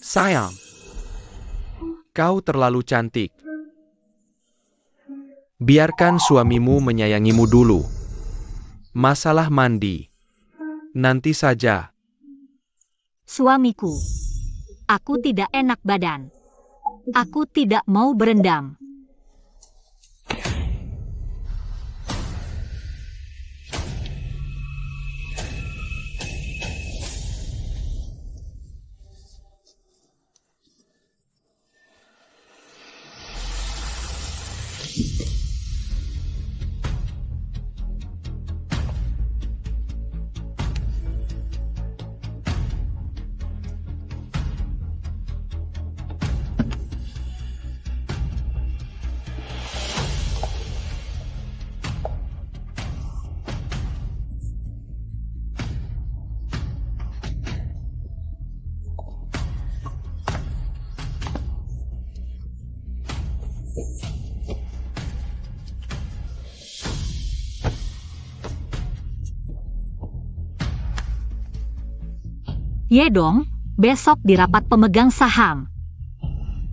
B: Sayang, kau terlalu cantik. Biarkan suamimu menyayangimu dulu. Masalah mandi. Nanti saja.
C: Suamiku, aku tidak enak badan. Aku tidak mau berendam. Yedong, besok di rapat pemegang saham.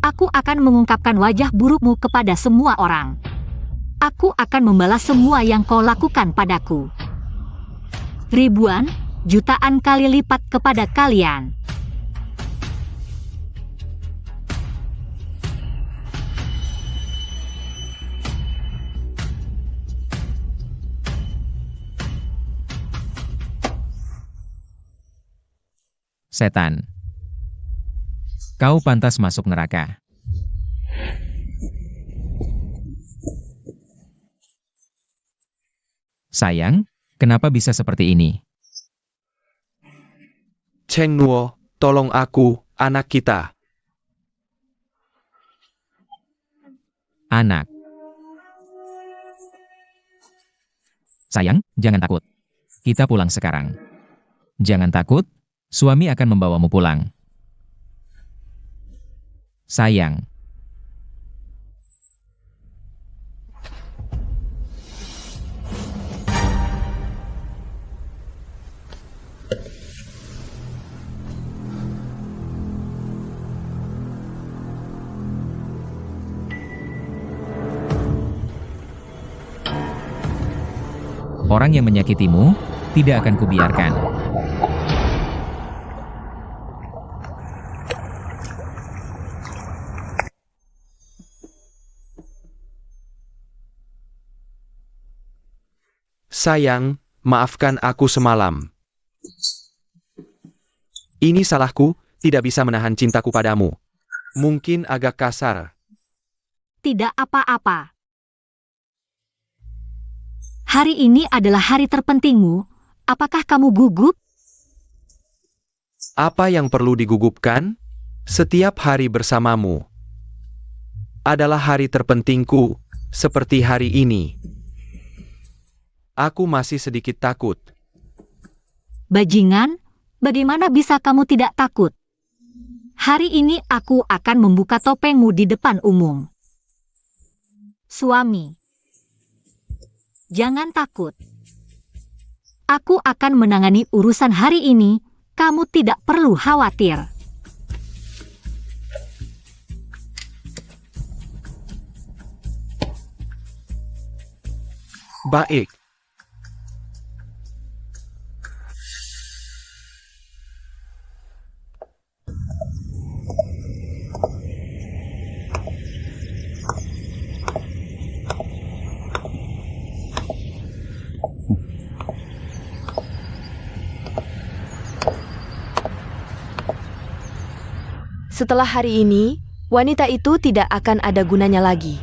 C: Aku akan mengungkapkan wajah burukmu kepada semua orang. Aku akan membalas semua yang kau lakukan padaku. Ribuan, jutaan kali lipat kepada kalian.
F: Setan. Kau pantas masuk neraka. Sayang, kenapa bisa seperti ini?
B: Cheng Nuo, tolong aku, anak kita.
F: anak. Sayang, jangan takut. Kita pulang sekarang. Jangan takut, suami akan membawamu pulang. Sayang. Orang yang menyakitimu, tidak akan kubiarkan.
B: Sayang, maafkan aku semalam. Ini salahku, tidak bisa menahan cintaku padamu. Mungkin agak kasar.
C: Tidak apa-apa. Hari ini adalah hari terpentingmu. Apakah kamu gugup?
B: Apa yang perlu digugupkan? Setiap hari bersamamu adalah hari terpentingku, seperti hari ini. Aku masih sedikit takut.
C: Bajingan, bagaimana bisa kamu tidak takut? Hari ini aku akan membuka topengmu di depan umum. Suami, jangan takut. Aku akan menangani urusan hari ini. Kamu tidak perlu khawatir.
B: Baik.
A: Setelah hari ini, wanita itu tidak akan ada gunanya lagi.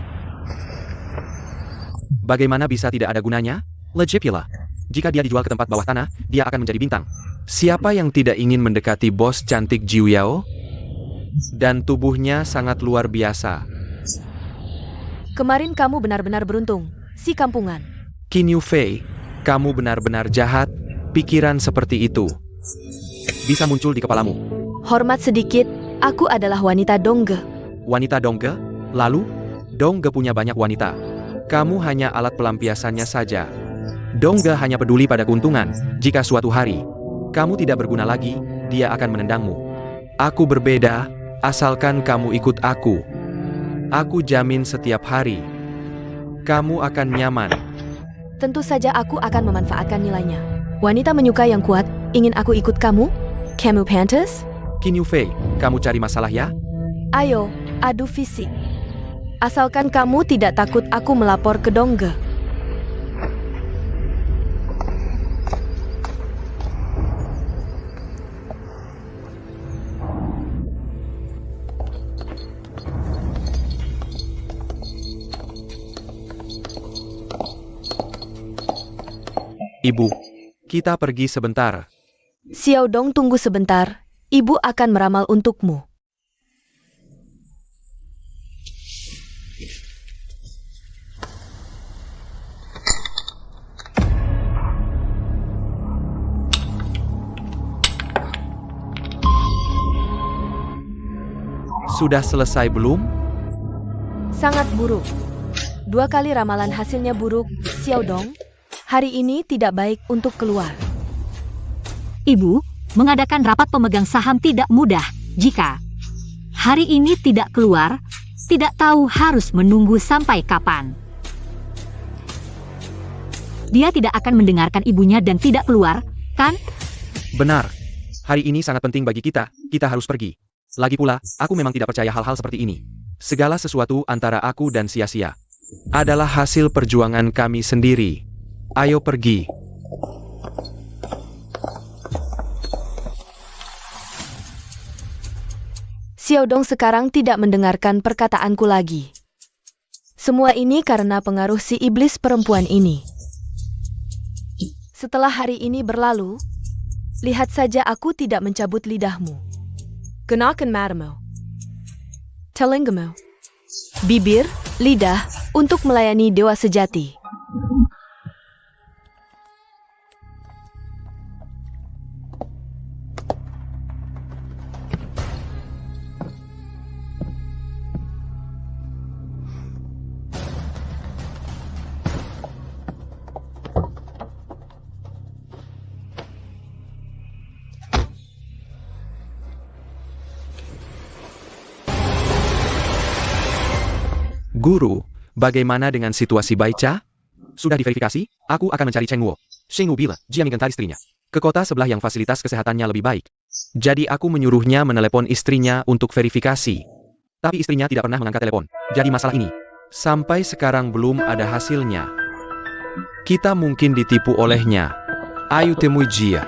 B: Bagaimana bisa tidak ada gunanya? Lejipila. Jika dia dijual ke tempat bawah tanah, dia akan menjadi bintang. Siapa yang tidak ingin mendekati bos cantik Jiu Yao? Dan tubuhnya sangat luar biasa.
A: Kemarin kamu benar-benar beruntung, si kampungan.
B: Qin Yufei, kamu benar-benar jahat. Pikiran seperti itu bisa muncul di kepalamu.
A: Hormat sedikit, aku adalah wanita Dongge.
B: Wanita Dongge? Lalu? Dongge punya banyak wanita. Kamu hanya alat pelampiasannya saja. Dongge hanya peduli pada keuntungan. Jika suatu hari kamu tidak berguna lagi, dia akan menendangmu. Aku berbeda, asalkan kamu ikut aku. Aku jamin setiap hari kamu akan nyaman.
A: Tentu saja aku akan memanfaatkan nilainya. Wanita menyukai yang kuat, ingin aku ikut kamu? Kamu pantas?
B: Qin Yufei, kamu cari masalah ya?
A: Ayo, adu fisik. Asalkan kamu tidak takut aku melapor ke Dongge.
B: Ibu, kita pergi sebentar.
A: Xiao Dong, tunggu sebentar. Ibu akan meramal untukmu.
B: Sudah selesai belum?
A: Sangat buruk. 2 kali ramalan hasilnya buruk, Xiao Dong. Hari ini tidak baik untuk keluar.
C: Ibu, mengadakan rapat pemegang saham tidak mudah. Jika hari ini tidak keluar, tidak tahu harus menunggu sampai kapan. Dia tidak akan mendengarkan ibunya dan tidak keluar, kan?
B: Benar. Hari ini sangat penting bagi kita harus pergi. Lagi pula, aku memang tidak percaya hal-hal seperti ini. Segala sesuatu antara aku dan sia-sia adalah hasil perjuangan kami sendiri. Ayo pergi.
A: Xiao Dong sekarang tidak mendengarkan perkataanku lagi. Semua ini karena pengaruh si iblis perempuan ini. Setelah hari ini berlalu, lihat saja aku tidak mencabut lidahmu. Kenakan matamu. Telingamu. Bibir, lidah untuk melayani dewa sejati.
B: Guru, bagaimana dengan situasi Baicha? Sudah diverifikasi? Aku akan mencari Cheng Guo. Sheng Wu bila, Jiang mengentar istrinya. Ke kota sebelah yang fasilitas kesehatannya lebih baik. Jadi aku menyuruhnya menelepon istrinya untuk verifikasi. Tapi istrinya tidak pernah mengangkat telepon. Jadi masalah ini sampai sekarang belum ada hasilnya. Kita mungkin ditipu olehnya. Ayo temui Jia.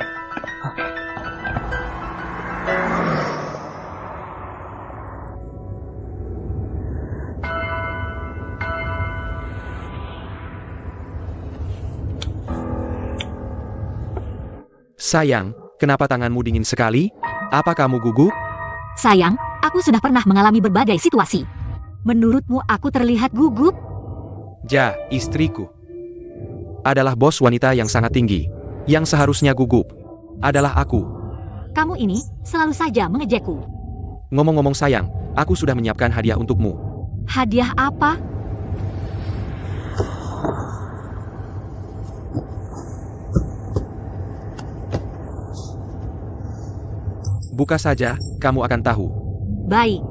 B: Sayang, kenapa tanganmu dingin sekali? Apa kamu gugup?
C: Sayang, aku sudah pernah mengalami berbagai situasi. Menurutmu aku terlihat gugup?
B: Ja, istriku. Adalah bos wanita yang sangat tinggi. Yang seharusnya gugup adalah aku.
C: Kamu ini selalu saja mengejekku.
B: Ngomong-ngomong sayang, aku sudah menyiapkan hadiah untukmu.
C: Hadiah apa?
B: Buka saja, kamu akan tahu.
C: Baik.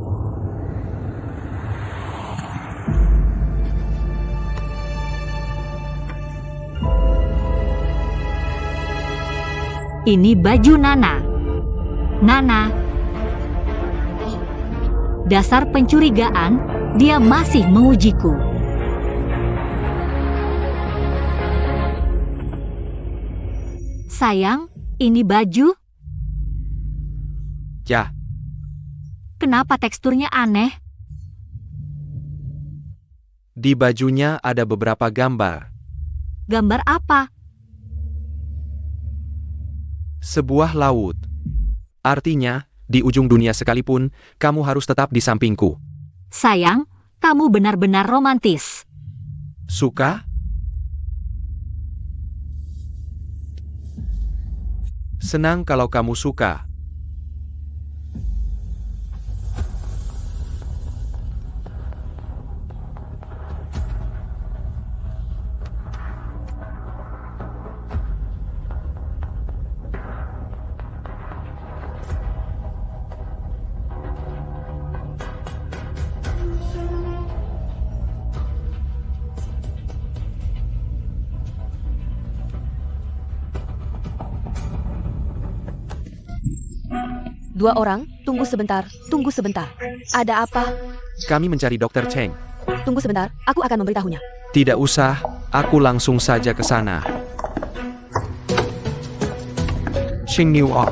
C: Ini baju Nana. Nana. Dasar pencurigaan, dia masih mengujiku. Sayang, ini baju.
B: Ja,
C: Kenapa teksturnya aneh?
B: di bajunya ada beberapa gambar.
C: Gambar apa?
B: Sebuah laut. Artinya, di ujung dunia sekalipun, kamu harus tetap di sampingku.
C: Sayang, kamu benar-benar romantis.
B: Suka? Senang kalau kamu suka.
A: Dua orang, tunggu sebentar, tunggu sebentar. Ada apa?
B: Kami mencari Dr. Cheng.
A: Tunggu sebentar, aku akan memberitahunya.
B: Tidak usah, aku langsung saja ke sana. Xing Niu Oh.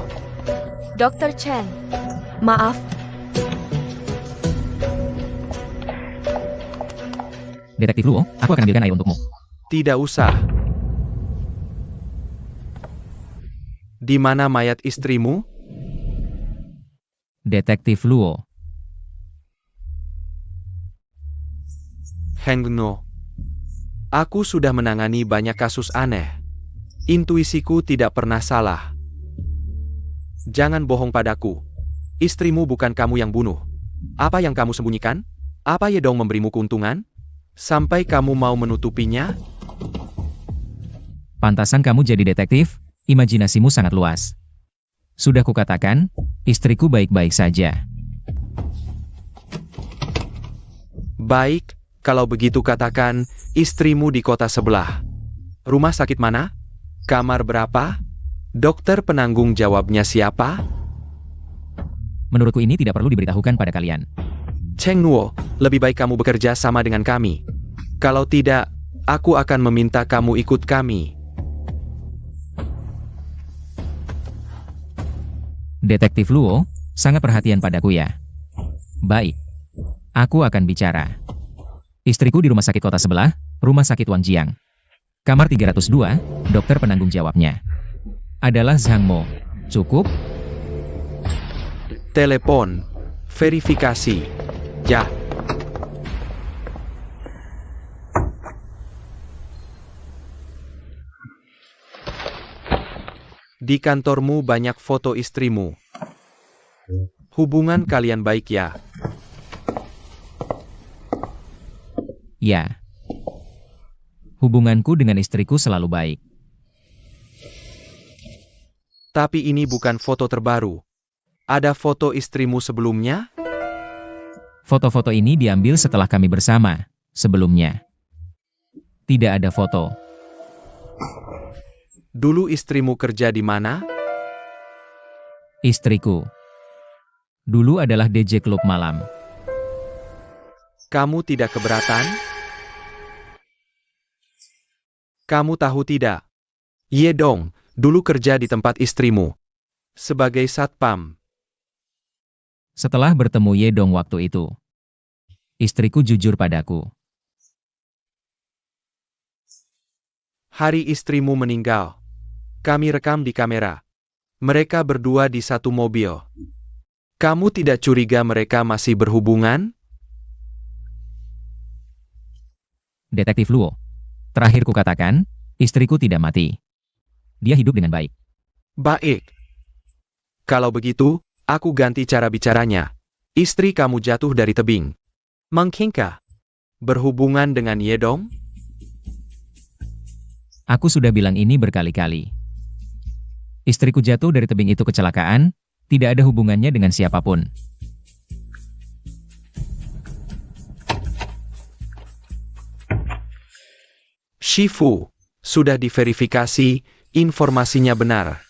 A: Dr. Chen, maaf.
F: Detektif Luo, aku akan ambilkan air untukmu.
B: Tidak usah. Di mana mayat istrimu?
F: Detektif Luo.
B: Heng No. Aku sudah menangani banyak kasus aneh. Intuisiku tidak pernah salah. Jangan bohong padaku. Istrimu bukan kamu yang bunuh. Apa yang kamu sembunyikan? Apa Yedong memberimu keuntungan? Sampai kamu mau menutupinya?
F: Pantasan kamu jadi detektif, imajinasimu sangat luas. Sudah kukatakan, istriku baik-baik saja.
B: Baik, kalau begitu katakan, istrimu di kota sebelah. Rumah sakit mana? Kamar berapa? Dokter penanggung jawabnya siapa?
F: Menurutku ini tidak perlu diberitahukan pada kalian.
B: Cheng Nuo, lebih baik kamu bekerja sama dengan kami. Kalau tidak, aku akan meminta kamu ikut kami.
F: Detektif Luo, sangat perhatian padaku ya. Baik. Aku akan bicara. Istriku di rumah sakit kota sebelah, rumah sakit Wangjiang. Kamar 302, dokter penanggung jawabnya adalah Zhang Mo. Cukup?
B: Telepon. Verifikasi. Ja. Di kantormu banyak foto istrimu. Hubungan kalian baik ya?
F: Ya. Hubunganku dengan istriku selalu baik.
B: Tapi ini bukan foto terbaru. Ada foto istrimu sebelumnya?
F: Foto-foto ini diambil setelah kami bersama, sebelumnya. Tidak ada foto.
B: Dulu istrimu kerja di mana?
F: Istriku. Dulu adalah DJ klub malam.
B: Kamu tidak keberatan? Kamu tahu tidak? Ye Dong, dulu kerja di tempat istrimu. Sebagai satpam.
F: Setelah bertemu Yedong waktu itu, istriku jujur padaku.
B: Hari istrimu meninggal. Kami rekam di kamera. Mereka berdua di satu mobil. Kamu tidak curiga mereka masih berhubungan?
F: Detektif Luo. Terakhir kukatakan, istriku tidak mati. Dia hidup dengan baik.
B: Baik. Kalau begitu, aku ganti cara bicaranya. Istri kamu jatuh dari tebing. Mengkingka. Berhubungan dengan Yedong?
F: Aku sudah bilang ini berkali-kali. Istriku jatuh dari tebing itu kecelakaan, tidak ada hubungannya dengan siapapun.
B: Shifu, sudah diverifikasi, informasinya benar.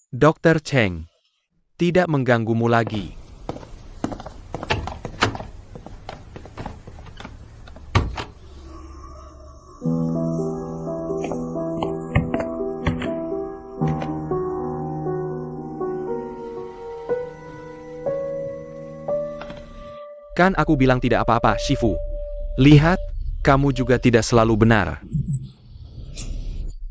B: Dr. Cheng, tidak mengganggumu lagi. Kan aku bilang tidak apa-apa, Shifu. Lihat, kamu juga tidak selalu benar.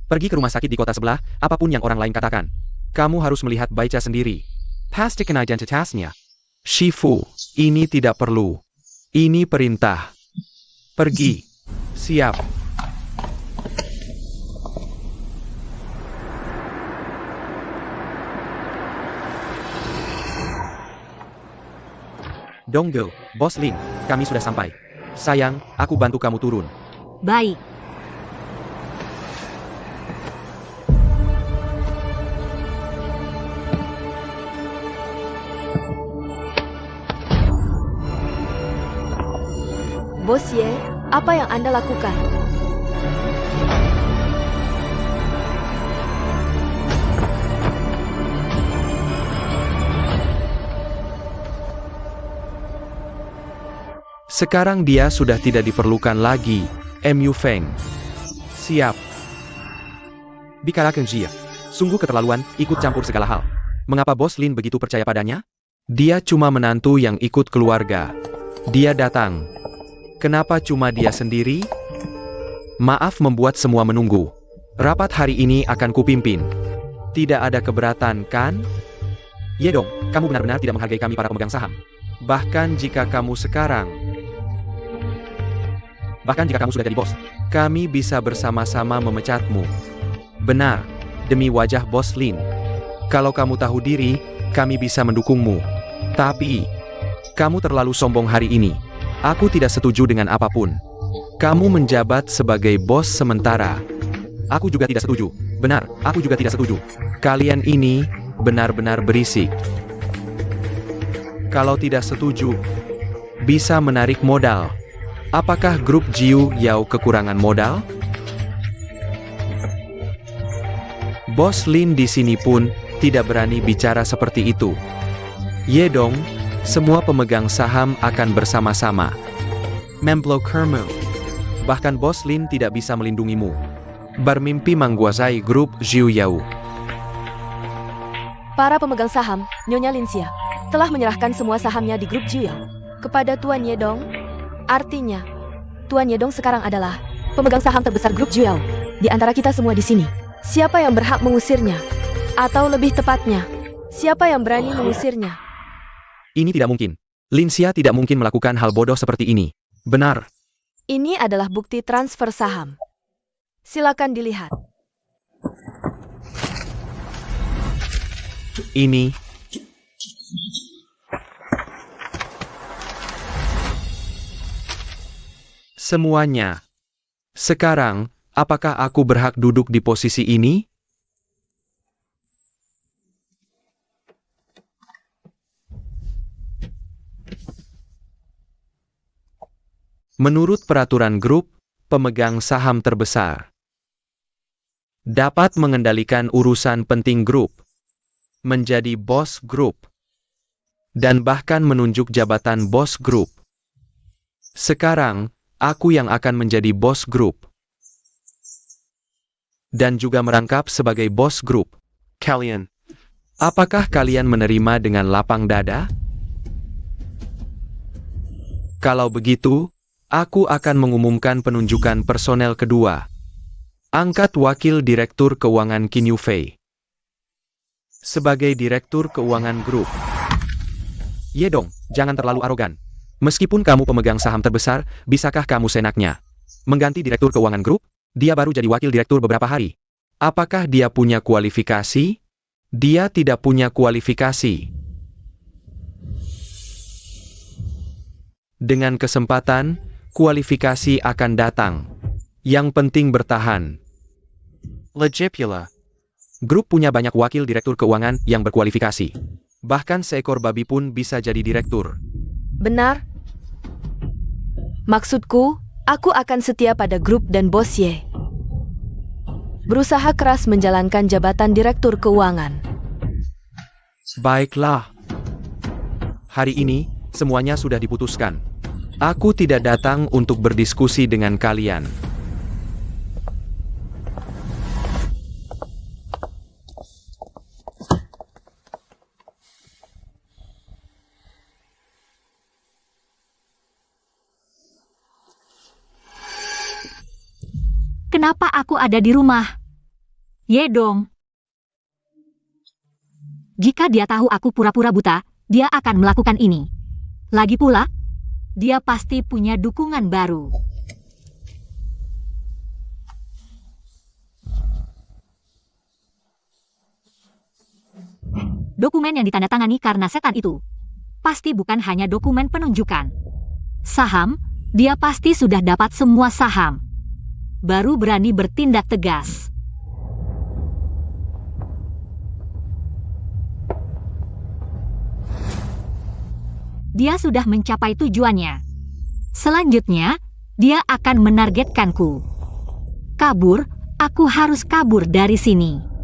B: Pergi ke rumah sakit di kota sebelah, apapun yang orang lain katakan. Kamu harus melihat baca sendiri. Pastikan identitasnya. Shifu, ini tidak perlu. Ini perintah. Pergi. Siap. Donggel, Bos Lin, kami sudah sampai. Sayang, aku bantu kamu turun.
C: Baik.
A: Bos Ye, apa yang Anda lakukan?
B: Sekarang dia sudah tidak diperlukan lagi, Mu Feng. Siap. Bicarakan Jia. Sungguh keterlaluan, ikut campur segala hal. Mengapa Bos Lin begitu percaya padanya? Dia cuma menantu yang ikut keluarga. Dia datang. Kenapa cuma dia sendiri? Maaf membuat semua menunggu. Rapat hari ini akan kupimpin. Tidak ada keberatan, kan? Yedong, kamu benar-benar tidak menghargai kami para pemegang saham. Bahkan jika kamu sudah jadi bos, kami bisa bersama-sama memecatmu. Benar, demi wajah Bos Lin. Kalau kamu tahu diri, kami bisa mendukungmu. Tapi, kamu terlalu sombong hari ini. Aku tidak setuju dengan apapun. Kamu menjabat sebagai bos sementara. Aku juga tidak setuju. Benar, aku juga tidak setuju. Kalian ini benar-benar berisik. Kalau tidak setuju, bisa menarik modal. Apakah grup Jiu Yao kekurangan modal? Bos Lin di sini pun tidak berani bicara seperti itu. Yedong, semua pemegang saham akan bersama-sama. Memblo Kermu. Bahkan Bos Lin tidak bisa melindungimu. Bermimpi menguasai grup Jiu Yao.
A: Para pemegang saham, Nyonya Linxia, telah menyerahkan semua sahamnya di grup Jiu Yao kepada Tuan Yedong. Artinya, Tuan Yedong sekarang adalah pemegang saham terbesar grup Jiu Yao. Di antara kita semua di sini, siapa yang berhak mengusirnya? Atau lebih tepatnya, siapa yang berani mengusirnya?
B: Ini tidak mungkin. Linxia tidak mungkin melakukan hal bodoh seperti ini. Benar.
A: Ini adalah bukti transfer saham. Silakan dilihat.
B: Ini semuanya. Sekarang, apakah aku berhak duduk di posisi ini? Menurut peraturan grup, pemegang saham terbesar dapat mengendalikan urusan penting grup, menjadi bos grup, dan bahkan menunjuk jabatan bos grup. Sekarang, aku yang akan menjadi bos grup. Dan juga merangkap sebagai bos grup. Kalian, apakah kalian menerima dengan lapang dada? Kalau begitu, aku akan mengumumkan penunjukan personel kedua. Angkat Wakil Direktur Keuangan Qin Yufei sebagai Direktur Keuangan Grup. Ye dong, jangan terlalu arogan. Meskipun kamu pemegang saham terbesar, bisakah kamu senaknya mengganti Direktur Keuangan Grup? Dia baru jadi Wakil Direktur beberapa hari. Apakah dia punya kualifikasi? Dia tidak punya kualifikasi. Dengan kesempatan, kualifikasi akan datang. Yang penting bertahan. Legipula. Grup punya banyak wakil direktur keuangan yang berkualifikasi. Bahkan seekor babi pun bisa jadi direktur.
A: Benar. Maksudku, aku akan setia pada grup dan bos Ye. Berusaha keras menjalankan jabatan direktur keuangan.
B: Baiklah. Hari ini, semuanya sudah diputuskan. Aku tidak datang untuk berdiskusi dengan kalian.
C: Kenapa aku ada di rumah? Ye dong. Jika dia tahu aku pura-pura buta, dia akan melakukan ini. Lagi pula, dia pasti punya dukungan baru. Dokumen yang ditandatangani karena setan itu pasti bukan hanya dokumen penunjukan. Saham, dia pasti sudah dapat semua saham. Baru berani bertindak tegas. Dia sudah mencapai tujuannya. Selanjutnya, dia akan menargetkanku. Kabur, aku harus kabur dari sini.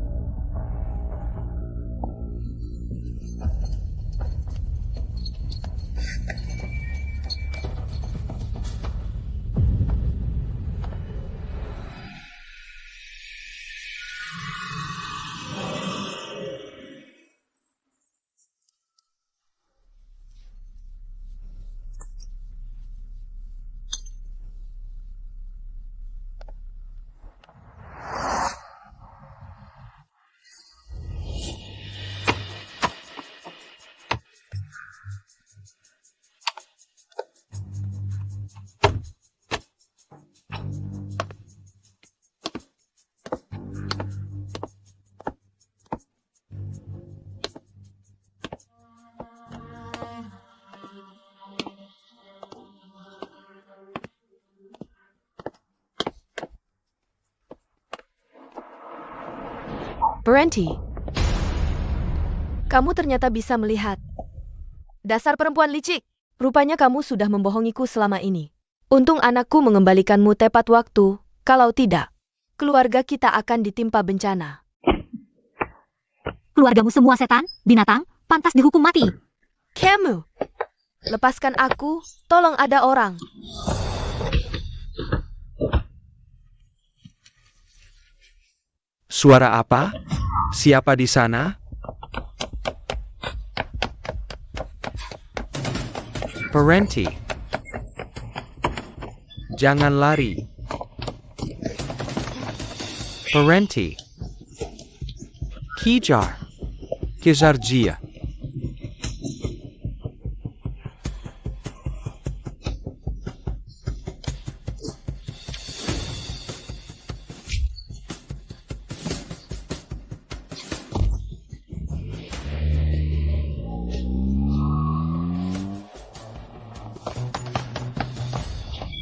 A: Berhenti. Kamu ternyata bisa melihat. Dasar perempuan licik. Rupanya kamu sudah membohongiku selama ini. Untung anakku mengembalikanmu tepat waktu. Kalau tidak, keluarga kita akan ditimpa bencana.
C: Keluargamu semua setan, binatang, pantas dihukum mati.
A: Kamu, lepaskan aku, tolong ada orang.
B: Suara apa? Siapa di sana? Parenti. Jangan lari. Parenti. Kejar. Kejar dia.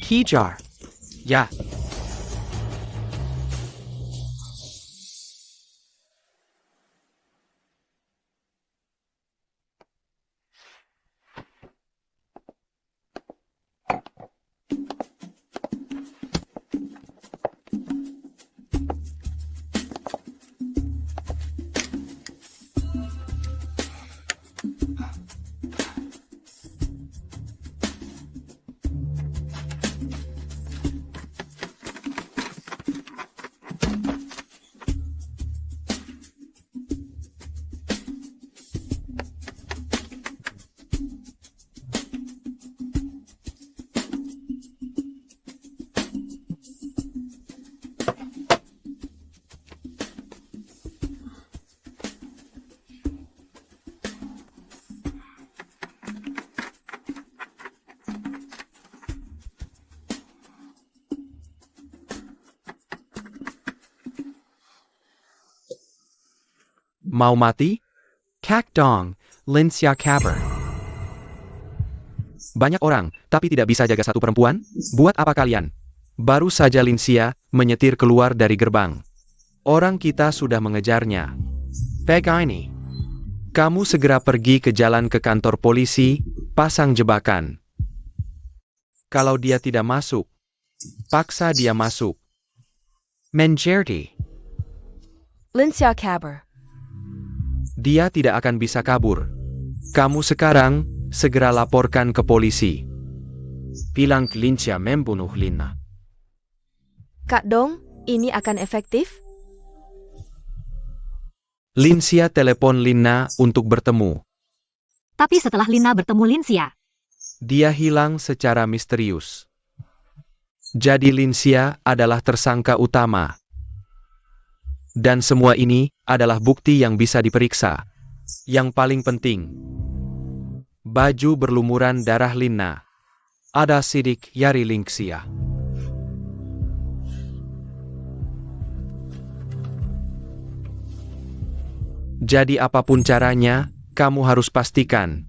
D: Hijar.
B: Ya, mau mati?
D: Kak Dong. Linsia Kaber.
B: Banyak orang, tapi tidak bisa jaga satu perempuan? Buat apa kalian? Baru saja Linsia menyetir keluar dari gerbang. Orang kita sudah mengejarnya.
D: Begaini.
B: Kamu segera pergi ke jalan ke kantor polisi, pasang jebakan. Kalau dia tidak masuk, paksa dia masuk.
D: Menjerti.
A: Lincia Caber.
B: Dia tidak akan bisa kabur. Kamu sekarang segera laporkan ke polisi. Bilang Linsia membunuh Lina.
A: Kak Dong, ini akan efektif?
B: Linsia telepon Lina untuk bertemu.
C: Tapi setelah Lina bertemu Linsia,
B: Dia hilang secara misterius. Jadi Linsia adalah tersangka utama. Dan semua ini adalah bukti yang bisa diperiksa. Yang paling penting, baju berlumuran darah Lina. Ada sidik jari Linsia. Jadi apapun caranya, kamu harus pastikan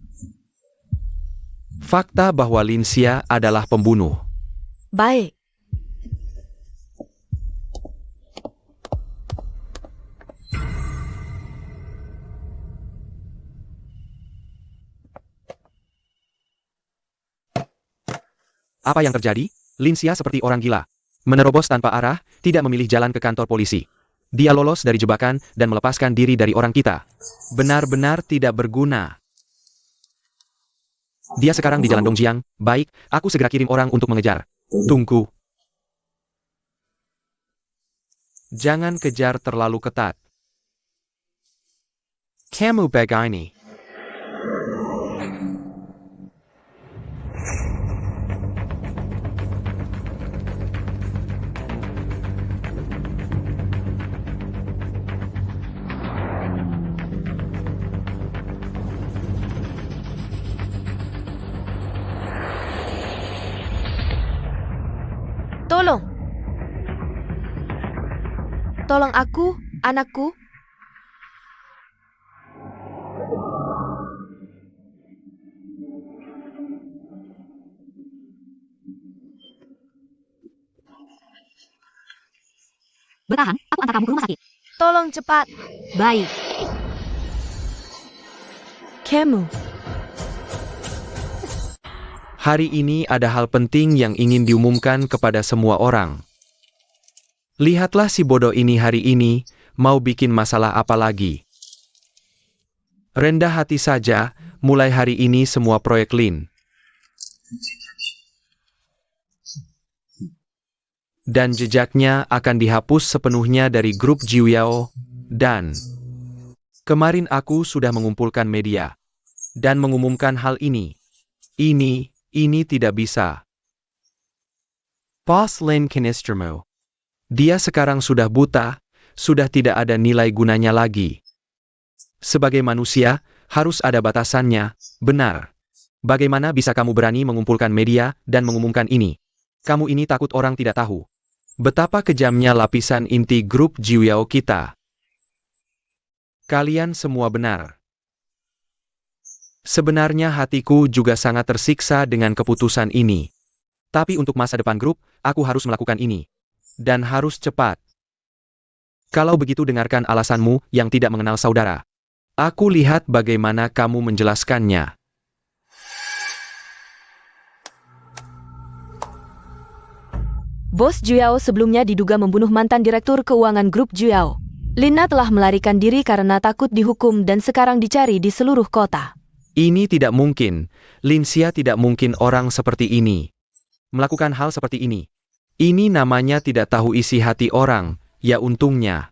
B: fakta bahwa Linsia adalah pembunuh.
A: Baik.
B: Apa yang terjadi? Linsia seperti orang gila. Menerobos tanpa arah, tidak memilih jalan ke kantor polisi. Dia lolos dari jebakan dan melepaskan diri dari orang kita. Benar-benar tidak berguna. Dia sekarang di jalan Dongjiang. Baik, aku segera kirim orang untuk mengejar. Tunggu. Jangan kejar terlalu ketat.
D: Kamu begaini.
A: Tolong. Tolong aku, anakku.
C: bertahan, aku antar kamu ke rumah sakit.
A: Tolong cepat.
C: Baik,
A: Kamu.
B: Hari ini ada hal penting yang ingin diumumkan kepada semua orang. Lihatlah si bodoh ini hari ini, mau bikin masalah apa lagi. Rendah hati saja, mulai hari ini semua proyek Lin. Dan jejaknya akan dihapus sepenuhnya dari grup Jiuyao, dan kemarin aku sudah mengumpulkan media dan mengumumkan hal ini. Ini tidak bisa.
D: Boss Lin Kinistermu.
B: Dia sekarang sudah buta, sudah tidak ada nilai gunanya lagi. Sebagai manusia, harus ada batasannya, benar. Bagaimana bisa kamu berani mengumpulkan media dan mengumumkan ini? Kamu ini takut orang tidak tahu. Betapa kejamnya lapisan inti grup Jiuyao kita. Kalian semua benar. Sebenarnya hatiku juga sangat tersiksa dengan keputusan ini. Tapi untuk masa depan grup, aku harus melakukan ini. Dan harus cepat. Kalau begitu dengarkan alasanmu yang tidak mengenal saudara. Aku lihat bagaimana kamu menjelaskannya.
A: Bos Juyao sebelumnya diduga membunuh mantan direktur keuangan grup Juyao. Lina telah melarikan diri karena takut dihukum dan sekarang dicari di seluruh kota.
B: Ini tidak mungkin. Linsia tidak mungkin orang seperti ini. Melakukan hal seperti ini. Ini namanya tidak tahu isi hati orang, ya untungnya.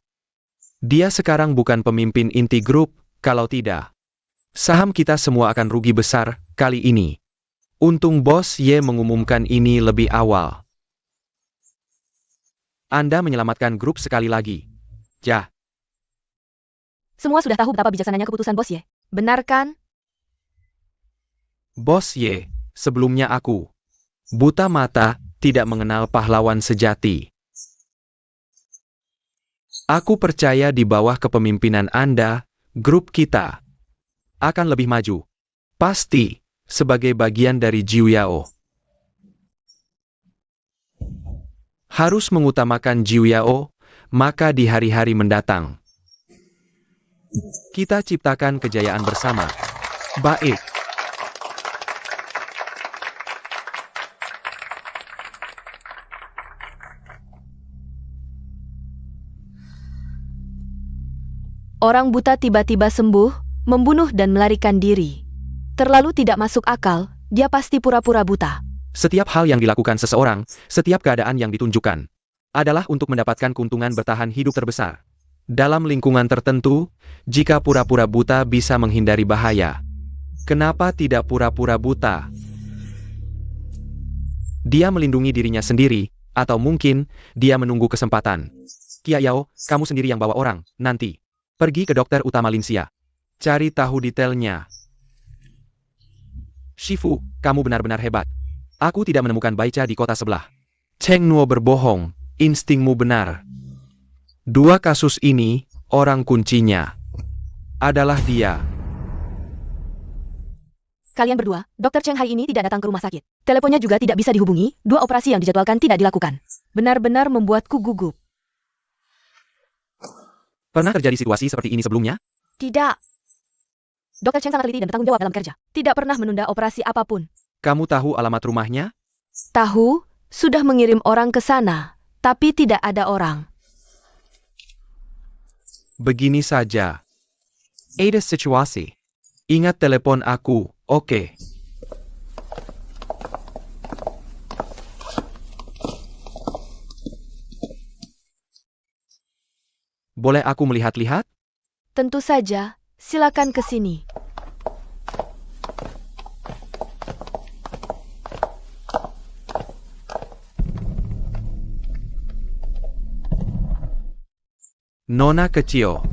B: Dia sekarang bukan pemimpin inti grup, kalau tidak. Saham kita semua akan rugi besar, kali ini. Untung Bos Ye mengumumkan ini lebih awal. Anda menyelamatkan grup sekali lagi. Ya.
A: Semua sudah tahu betapa bijaksananya keputusan Bos Ye. Benar kan?
B: Bos Ye, sebelumnya aku. Buta mata, tidak mengenal pahlawan sejati. Aku percaya di bawah kepemimpinan Anda, grup kita akan lebih maju. Pasti, sebagai bagian dari Juyao. Harus mengutamakan Juyao, maka di hari-hari mendatang. Kita ciptakan kejayaan bersama. Baik.
A: Orang buta tiba-tiba sembuh, membunuh dan melarikan diri. Terlalu tidak masuk akal, dia pasti pura-pura buta.
B: Setiap hal yang dilakukan seseorang, setiap keadaan yang ditunjukkan, adalah untuk mendapatkan keuntungan bertahan hidup terbesar. Dalam lingkungan tertentu, jika pura-pura buta bisa menghindari bahaya. Kenapa tidak pura-pura buta? Dia melindungi dirinya sendiri, atau mungkin, dia menunggu kesempatan. Kia Yao, kamu sendiri yang bawa orang, nanti. Pergi ke dokter utama Linsia. Cari tahu detailnya. Shifu, kamu benar-benar hebat. Aku tidak menemukan Baicha di kota sebelah. Cheng Nuo berbohong, instingmu benar. Dua kasus ini, orang kuncinya adalah dia.
A: Kalian berdua, Dr. Cheng Hai ini tidak datang ke rumah sakit. Teleponnya juga tidak bisa dihubungi, dua operasi yang dijadwalkan tidak dilakukan. Benar-benar membuatku gugup.
B: Pernah terjadi situasi seperti ini sebelumnya?
A: Tidak. Dr. Cheng sangat teliti dan bertanggung jawab dalam kerja. Tidak pernah menunda operasi apapun.
B: Kamu tahu alamat rumahnya?
A: Tahu, sudah mengirim orang ke sana, tapi tidak ada orang.
B: Begini saja. Ada situasi. Ingat telepon aku, oke? Boleh aku melihat-lihat?
A: Tentu saja, silakan ke sini.
B: Nona kecil.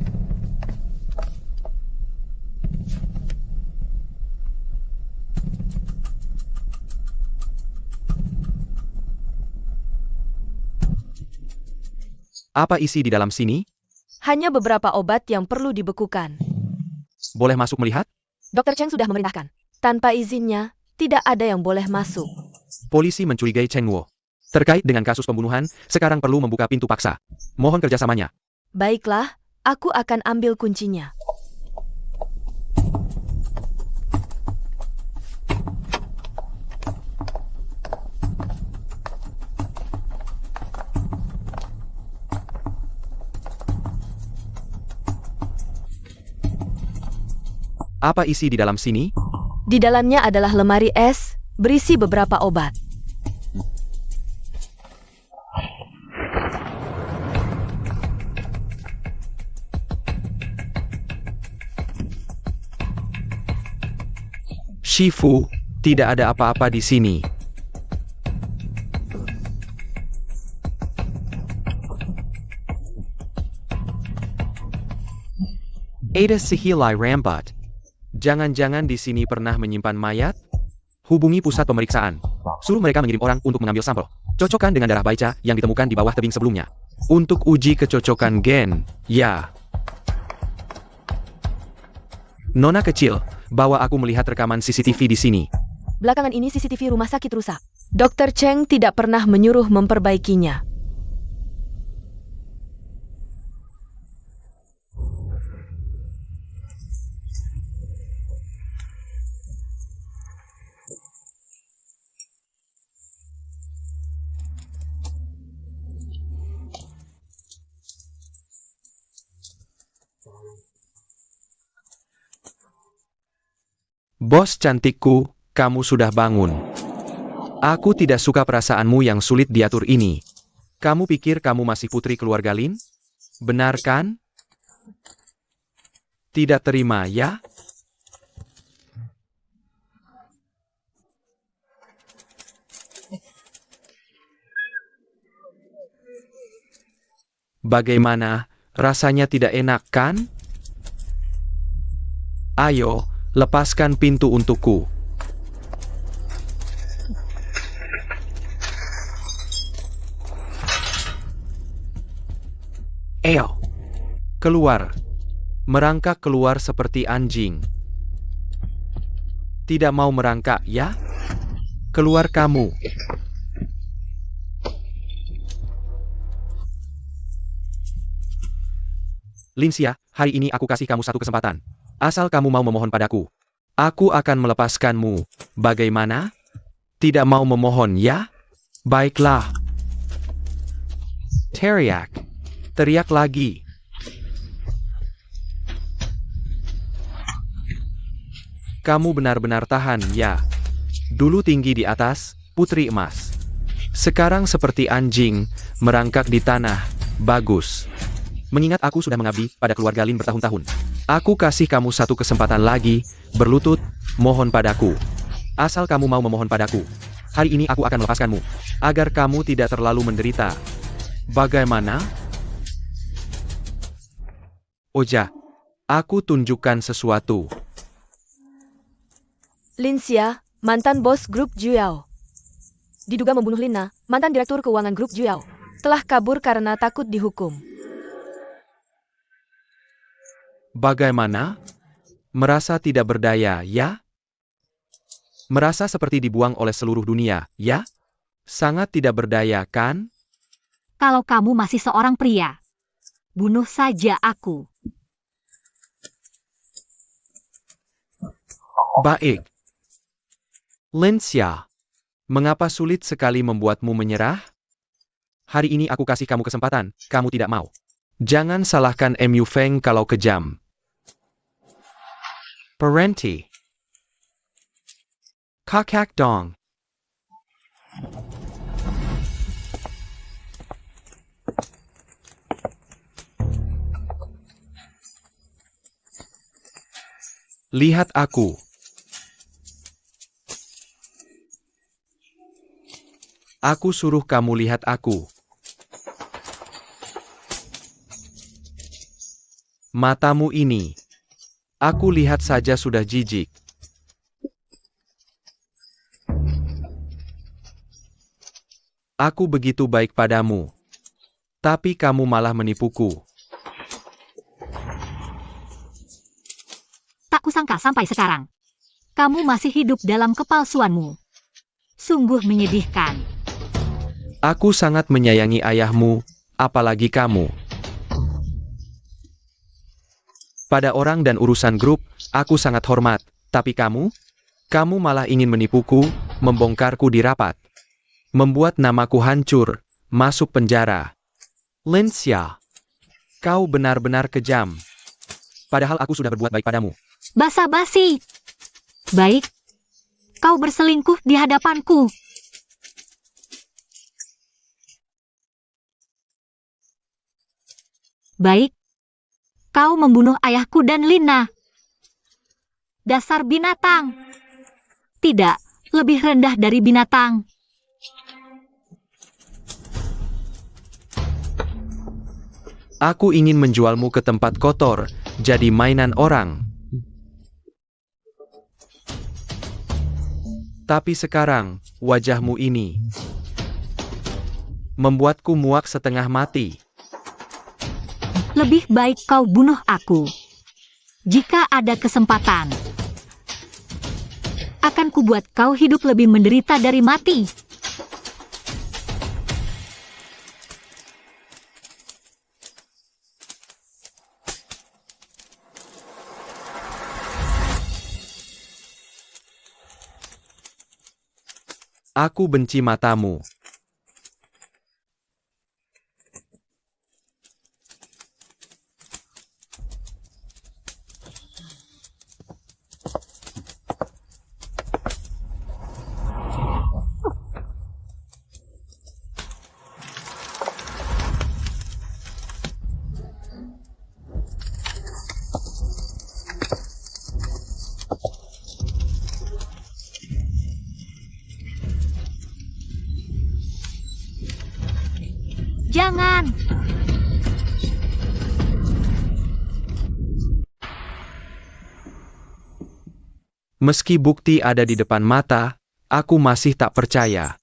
B: Apa isi di dalam sini?
A: Hanya beberapa obat yang perlu dibekukan.
B: Boleh masuk melihat?
A: Dr. Cheng sudah memerintahkan. Tanpa izinnya, tidak ada yang boleh masuk.
B: Polisi mencurigai Cheng Nuo. Terkait dengan kasus pembunuhan, sekarang perlu membuka pintu paksa. Mohon kerjasamanya.
A: Baiklah, aku akan ambil kuncinya.
B: Apa isi di dalam sini?
A: Di dalamnya adalah lemari es, berisi beberapa obat.
B: Shifu, tidak ada apa-apa di sini. Ada Sihilai Rambat. Jangan-jangan di sini pernah menyimpan mayat? Hubungi pusat pemeriksaan. Suruh mereka mengirim orang untuk mengambil sampel. Cocokkan dengan darah Baicha yang ditemukan di bawah tebing sebelumnya. Untuk uji kecocokan gen, ya. Nona kecil, bawa aku melihat rekaman CCTV di sini.
A: Belakangan ini CCTV rumah sakit rusak. Dr. Cheng tidak pernah menyuruh memperbaikinya.
B: Bos cantikku, kamu sudah bangun. Aku tidak suka perasaanmu yang sulit diatur ini. Kamu pikir kamu masih putri keluarga Lin? Benar kan? Tidak terima, ya? Bagaimana? Rasanya tidak enak, kan? Ayo, lepaskan pintu untukku. Ayo, keluar. Merangkak keluar seperti anjing. Tidak mau merangkak, ya? Keluar kamu. Linsia, hari ini aku kasih kamu satu kesempatan. Asal kamu mau memohon padaku, aku akan melepaskanmu. Bagaimana? Tidak mau memohon, ya? Baiklah. Teriak. Teriak lagi. Kamu benar-benar tahan, ya? Dulu tinggi di atas, putri emas. Sekarang seperti anjing, merangkak di tanah. Bagus. Mengingat aku sudah mengabdi pada keluarga Lin bertahun-tahun. Aku kasih kamu satu kesempatan lagi, berlutut, mohon padaku. Asal kamu mau memohon padaku. Hari ini aku akan melepaskanmu, agar kamu tidak terlalu menderita. Bagaimana? Oja, aku tunjukkan sesuatu.
A: Linsia, mantan bos grup Juyao, diduga membunuh Lina, mantan direktur keuangan grup Juyao, telah kabur karena takut dihukum.
B: Bagaimana? Merasa tidak berdaya, ya? Merasa seperti dibuang oleh seluruh dunia, ya? Sangat tidak berdaya, kan?
C: Kalau kamu masih seorang pria, bunuh saja aku.
B: Baik. Linsia, mengapa sulit sekali membuatmu menyerah? Hari ini aku kasih kamu kesempatan, kamu tidak mau. Jangan salahkan Mu Feng kalau kejam. Parenti. Kakak dong. Lihat aku. Aku suruh kamu lihat aku. Matamu ini. Aku lihat saja sudah jijik. Aku begitu baik padamu. Tapi kamu malah menipuku.
C: Tak kusangka sampai sekarang. Kamu masih hidup dalam kepalsuanmu. Sungguh menyedihkan.
B: Aku sangat menyayangi ayahmu, apalagi kamu. Pada orang dan urusan grup, aku sangat hormat. Tapi kamu? Kamu malah ingin menipuku, membongkarku di rapat. Membuat namaku hancur, masuk penjara. Linsia, kau benar-benar kejam. Padahal aku sudah berbuat baik padamu.
C: Basa-basi. Baik. Kau berselingkuh di hadapanku. Baik. Kau membunuh ayahku dan Lina. Dasar binatang. Tidak, lebih rendah dari binatang.
B: Aku ingin menjualmu ke tempat kotor, jadi mainan orang. Tapi sekarang, wajahmu ini membuatku muak setengah mati.
C: Lebih baik kau bunuh aku. Jika ada kesempatan, akan kubuat kau hidup lebih menderita dari mati.
B: Aku benci matamu.
C: Jangan!
B: Meski bukti ada di depan mata, aku masih tak percaya.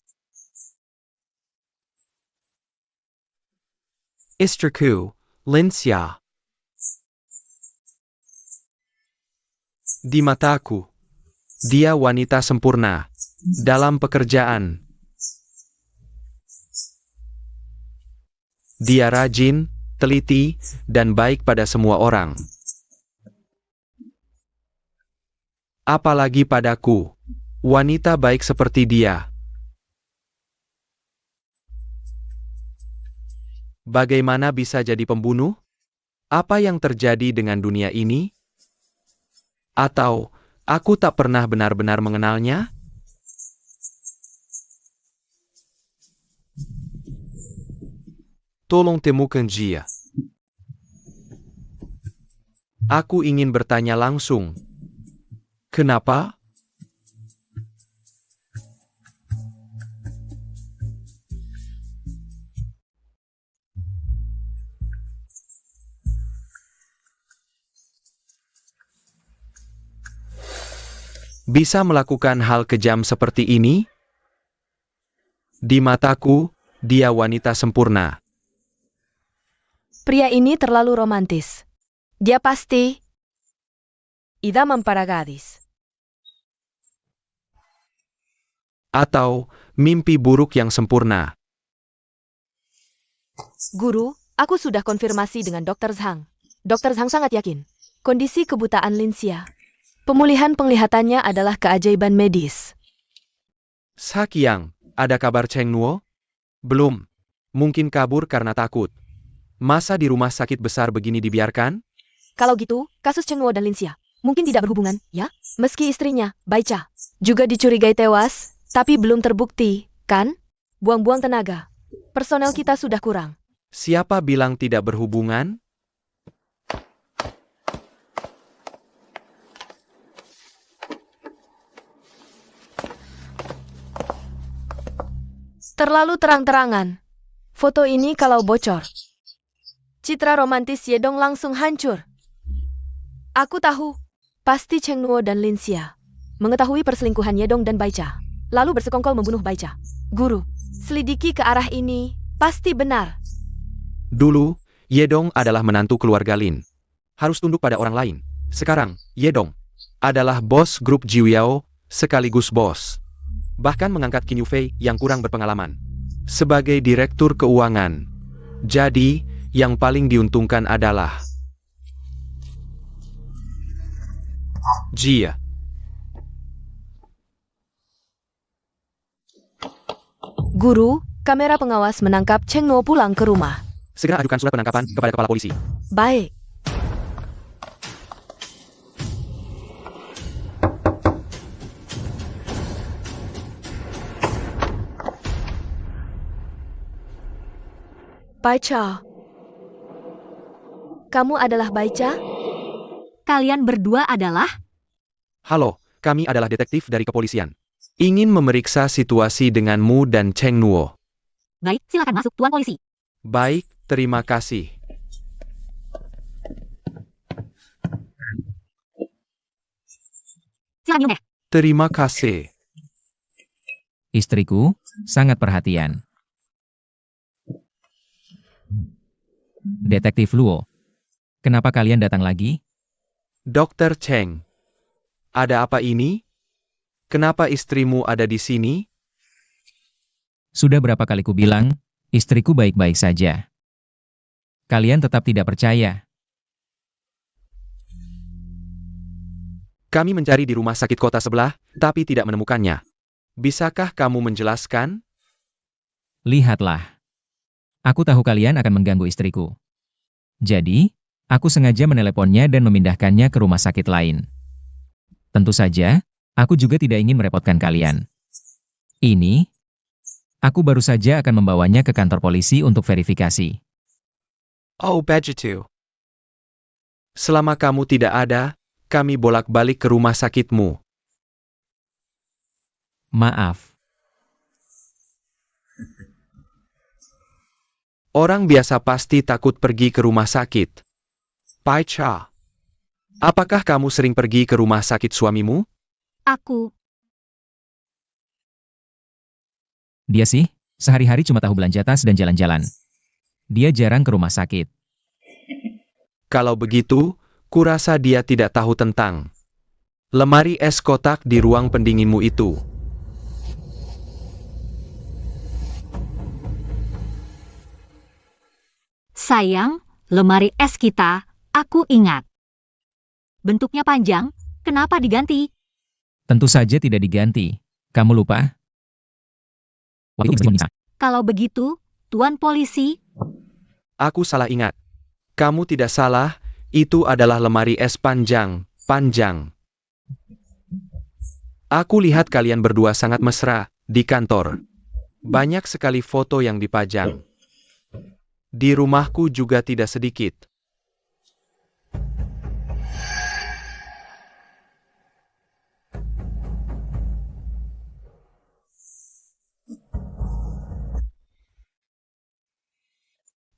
D: Istriku, Linsia.
B: Di mataku, dia wanita sempurna dalam pekerjaan. Dia rajin, teliti, dan baik pada semua orang. Apalagi padaku, wanita baik seperti dia. Bagaimana bisa jadi pembunuh? Apa yang terjadi dengan dunia ini? Atau, aku tak pernah benar-benar mengenalnya? Tolong temukan dia. Aku ingin bertanya langsung. Kenapa? Bisa melakukan hal kejam seperti ini? Di mataku, dia wanita sempurna.
A: Pria ini terlalu romantis. Dia pasti idam para gadis.
B: Atau mimpi buruk yang sempurna.
A: Guru, aku sudah konfirmasi dengan Dr. Zhang. Dr. Zhang sangat yakin. Kondisi kebutaan Linsia. Pemulihan penglihatannya adalah keajaiban medis.
B: Sakyang, ada kabar Cheng Nuo? Belum. Mungkin kabur karena takut. Masa di rumah sakit besar begini dibiarkan?
A: Kalau gitu, kasus Cheng Nuo dan Linsia mungkin tidak berhubungan, ya? Meski istrinya, Baicha, juga dicurigai tewas, tapi belum terbukti, kan? Buang-buang tenaga. Personel kita sudah kurang.
B: Siapa bilang tidak berhubungan?
A: Terlalu terang-terangan. Foto ini kalau bocor, citra romantis Yedong langsung hancur. Aku tahu, pasti Cheng Nuo dan Linsia mengetahui perselingkuhan Yedong dan Baicha, lalu bersekongkol membunuh Baicha. Guru, selidiki ke arah ini, pasti benar.
B: Dulu, Yedong adalah menantu keluarga Lin. Harus tunduk pada orang lain. Sekarang, Yedong adalah bos grup Jiuyao, sekaligus bos. Bahkan mengangkat Qin Yufei yang kurang berpengalaman sebagai direktur keuangan. Jadi, yang paling diuntungkan adalah Jia.
A: Guru, kamera pengawas menangkap Cheng Nuo pulang ke rumah.
B: Segera ajukan surat penangkapan kepada kepala polisi.
A: Baik. Baicha. Kamu adalah Baicha?
C: Kalian berdua adalah?
B: Halo, kami adalah detektif dari kepolisian. Ingin memeriksa situasi denganmu dan Cheng Nuo.
C: Baik, silakan masuk Tuan Polisi.
B: Baik, terima kasih.
C: Silakan minum teh.
B: Terima kasih.
F: Istriku, sangat perhatian. Detektif Luo. Kenapa kalian datang lagi?
B: Dokter Cheng. Ada apa ini? Kenapa istrimu ada di sini?
F: Sudah berapa kali ku bilang, istriku baik-baik saja. Kalian tetap tidak percaya.
B: Kami mencari di rumah sakit kota sebelah, tapi tidak menemukannya. Bisakah kamu menjelaskan?
F: Lihatlah. Aku tahu kalian akan mengganggu istriku. Jadi, aku sengaja meneleponnya dan memindahkannya ke rumah sakit lain. Tentu saja, aku juga tidak ingin merepotkan kalian. Ini, aku baru saja akan membawanya ke kantor polisi untuk verifikasi.
B: Oh, begitu. Selama kamu tidak ada, kami bolak-balik ke rumah sakitmu.
F: Maaf.
B: Orang biasa pasti takut pergi ke rumah sakit. Paicha, apakah kamu sering pergi ke rumah sakit suamimu?
C: Aku,
F: Dia sih, sehari-hari cuma tahu belanja tas dan jalan-jalan. Dia jarang ke rumah sakit.
B: Kalau begitu, kurasa dia tidak tahu tentang lemari es kotak di ruang pendinginmu itu.
C: sayang, lemari es kita, aku ingat. Bentuknya panjang, kenapa diganti?
F: Tentu saja tidak diganti. Kamu lupa? Waktu itu bisa.
C: Kalau begitu, Tuan Polisi,
B: Aku salah ingat. Kamu tidak salah, itu adalah lemari es panjang. Aku lihat kalian berdua sangat mesra di kantor. Banyak sekali foto yang dipajang. Di rumahku juga tidak sedikit.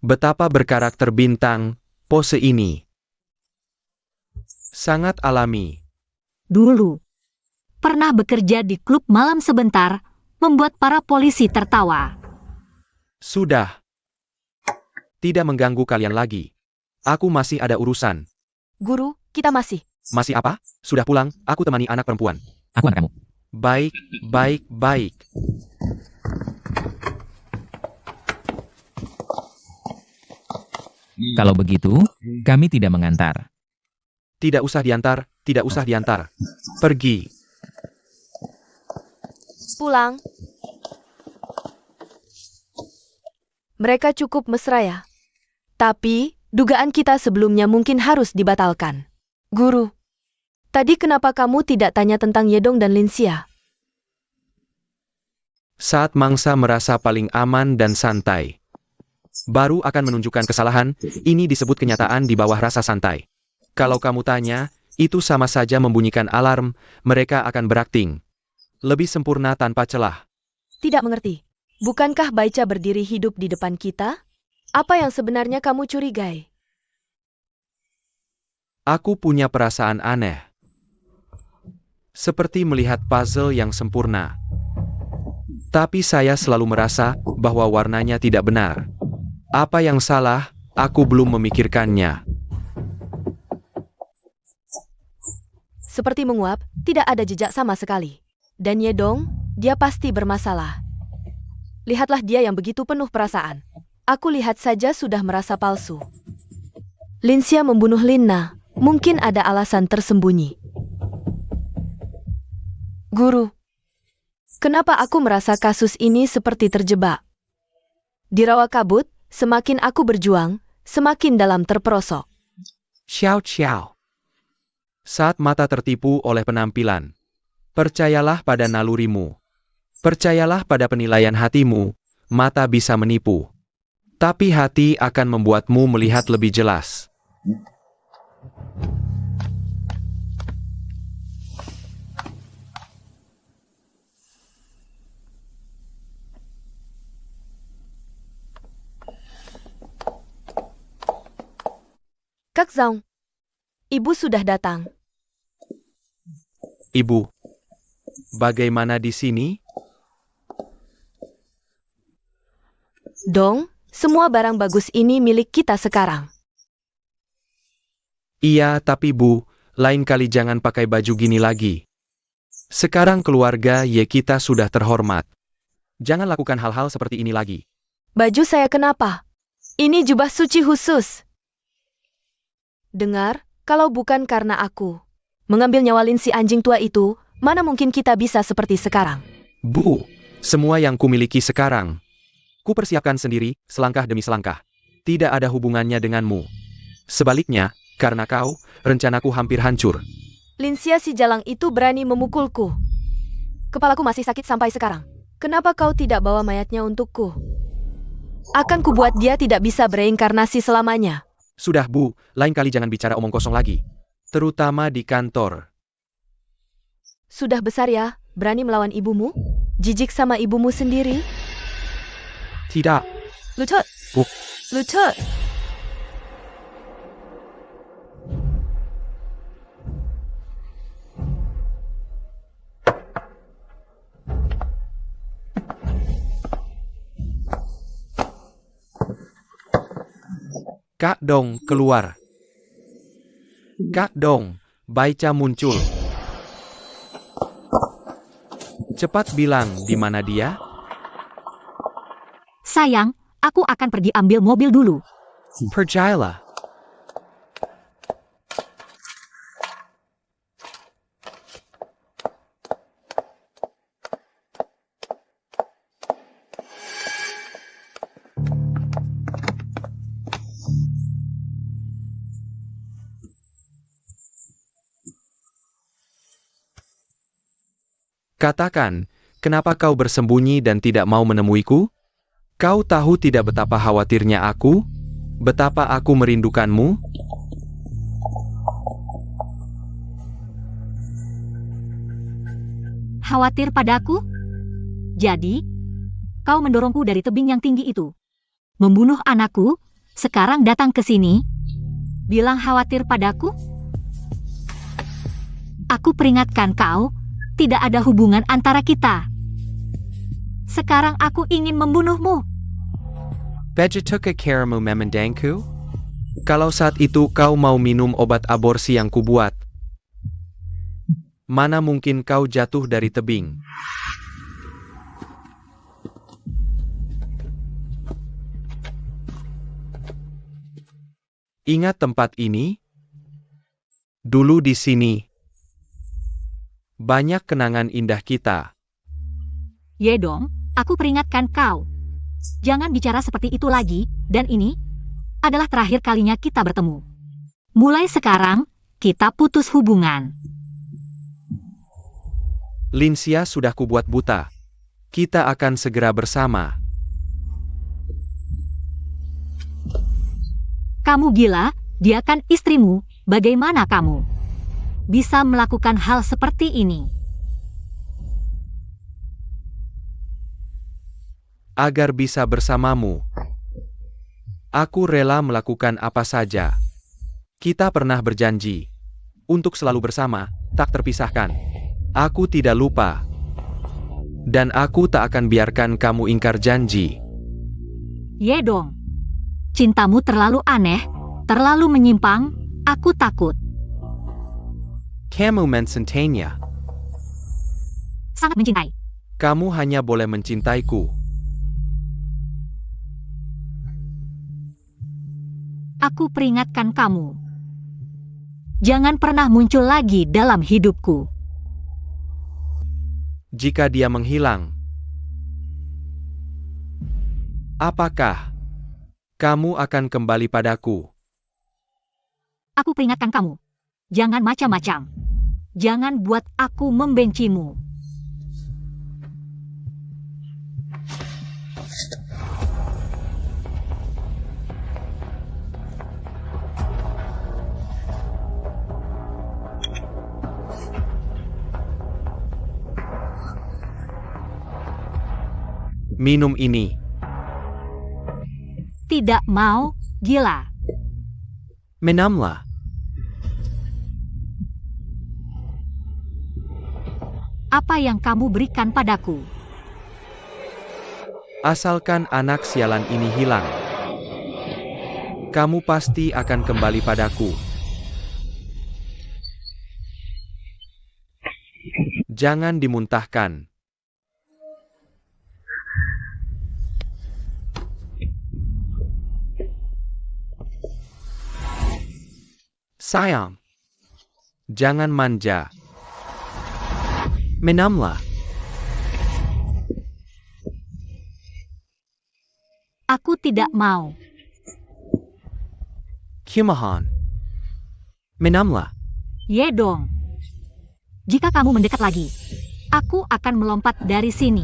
B: Betapa berkarakter bintang pose ini. Sangat alami.
C: dulu pernah bekerja di klub malam sebentar, membuat para polisi tertawa.
B: Sudah. Tidak mengganggu kalian lagi. Aku masih ada urusan.
A: Guru, kita masih.
B: Masih apa? Sudah pulang, aku temani anak perempuan.
F: Aku anak kamu.
B: Baik.
F: Kalau begitu, kami tidak mengantar.
B: Tidak usah diantar. Pergi.
A: Pulang. Mereka cukup mesra ya. Tapi, dugaan kita sebelumnya mungkin harus dibatalkan. Guru, tadi kenapa kamu tidak tanya tentang Yedong dan Linsia?
B: Saat mangsa merasa paling aman dan santai, baru akan menunjukkan kesalahan, ini disebut kenyataan di bawah rasa santai. Kalau kamu tanya, itu sama saja membunyikan alarm, mereka akan berakting lebih sempurna tanpa celah.
A: Tidak mengerti. Bukankah Baicha berdiri hidup di depan kita? Apa yang sebenarnya kamu curigai?
B: Aku punya perasaan aneh. Seperti melihat puzzle yang sempurna. Tapi saya selalu merasa bahwa warnanya tidak benar. Apa yang salah, aku belum memikirkannya.
A: Seperti menguap, tidak ada jejak sama sekali. Dan Yedong, dia pasti bermasalah. Lihatlah dia yang begitu penuh perasaan. Aku lihat saja sudah merasa palsu. Linsia membunuh Linna, mungkin ada alasan tersembunyi. Guru, kenapa aku merasa kasus ini seperti terjebak? Di rawa kabut, semakin aku berjuang, semakin dalam terperosok.
B: Xiao. Saat mata tertipu oleh penampilan, percayalah pada nalurimu. Percayalah pada penilaian hatimu, mata bisa menipu. Tapi hati akan membuatmu melihat lebih jelas.
A: Kak Zhang, ibu sudah datang.
B: Ibu, bagaimana di sini?
A: Dong, semua barang bagus ini milik kita sekarang.
B: Iya, tapi Bu, lain kali jangan pakai baju gini lagi. Sekarang keluarga Ye kita sudah terhormat. Jangan lakukan hal-hal seperti ini lagi.
A: Baju saya kenapa? Ini jubah suci khusus. Dengar, kalau bukan karena aku mengambil nyawa Lin si anjing tua itu, mana mungkin kita bisa seperti sekarang.
B: Bu, semua yang kumiliki sekarang, kupersiapkan sendiri, selangkah demi selangkah. Tidak ada hubungannya denganmu. Sebaliknya, karena kau, rencanaku hampir hancur.
A: Linsia si jalang itu berani memukulku. Kepalaku masih sakit sampai sekarang. Kenapa kau tidak bawa mayatnya untukku? Akan kubuat dia tidak bisa bereinkarnasi selamanya.
B: Sudah, Bu, lain kali jangan bicara omong kosong lagi. Terutama di kantor.
A: Sudah besar ya, berani melawan ibumu? Jijik sama ibumu sendiri?
B: Tidak.
A: Lutut!
B: Bu.
A: Lutut!
B: Kak Dong, keluar. Kak Dong, Baica muncul. Cepat bilang di mana dia?
C: Sayang, aku akan pergi ambil mobil dulu.
B: Percayalah. Katakan, kenapa kau bersembunyi dan tidak mau menemuiku? Kau tahu tidak betapa khawatirnya aku? Betapa aku merindukanmu?
C: Khawatir padaku? Jadi, kau mendorongku dari tebing yang tinggi itu. Membunuh anakku, sekarang datang ke sini. Bilang khawatir padaku? Aku peringatkan kau, tidak ada hubungan antara kita. Sekarang aku ingin membunuhmu.
B: Bejutuka karamu memendangku? Kalau saat itu kau mau minum obat aborsi yang kubuat, mana mungkin kau jatuh dari tebing? Ingat tempat ini? Dulu di sini. Banyak kenangan indah kita.
C: Yedong, aku peringatkan kau. Jangan bicara seperti itu lagi, dan ini adalah terakhir kalinya kita bertemu. Mulai sekarang, kita putus hubungan.
B: Linsia sudah kubuat buta. Kita akan segera bersama.
C: Kamu gila, dia kan istrimu, bagaimana kamu bisa melakukan hal seperti ini?
B: Agar bisa bersamamu, aku rela melakukan apa saja. Kita pernah berjanji untuk selalu bersama, tak terpisahkan. Aku tidak lupa. Dan aku tak akan biarkan kamu ingkar janji.
C: Yedong, cintamu terlalu aneh, terlalu menyimpang, aku takut.
B: Kamu mencintainya.
C: Sangat mencintai.
B: Kamu hanya boleh mencintaiku.
C: Aku peringatkan kamu. Jangan pernah muncul lagi dalam hidupku.
B: Jika dia menghilang, apakah kamu akan kembali padaku?
C: Aku peringatkan kamu. Jangan macam-macam. Jangan buat aku membencimu.
B: Minum ini.
C: Tidak mau, gila.
B: Minumlah.
C: Apa yang kamu berikan padaku?
B: Asalkan anak sialan ini hilang, kamu pasti akan kembali padaku. Jangan dimuntahkan. Sayang, jangan manja. Minumlah.
C: tidak mau.
D: Kumahan. Minamla.
C: Yedong. Jika kamu mendekat lagi, aku akan melompat dari sini.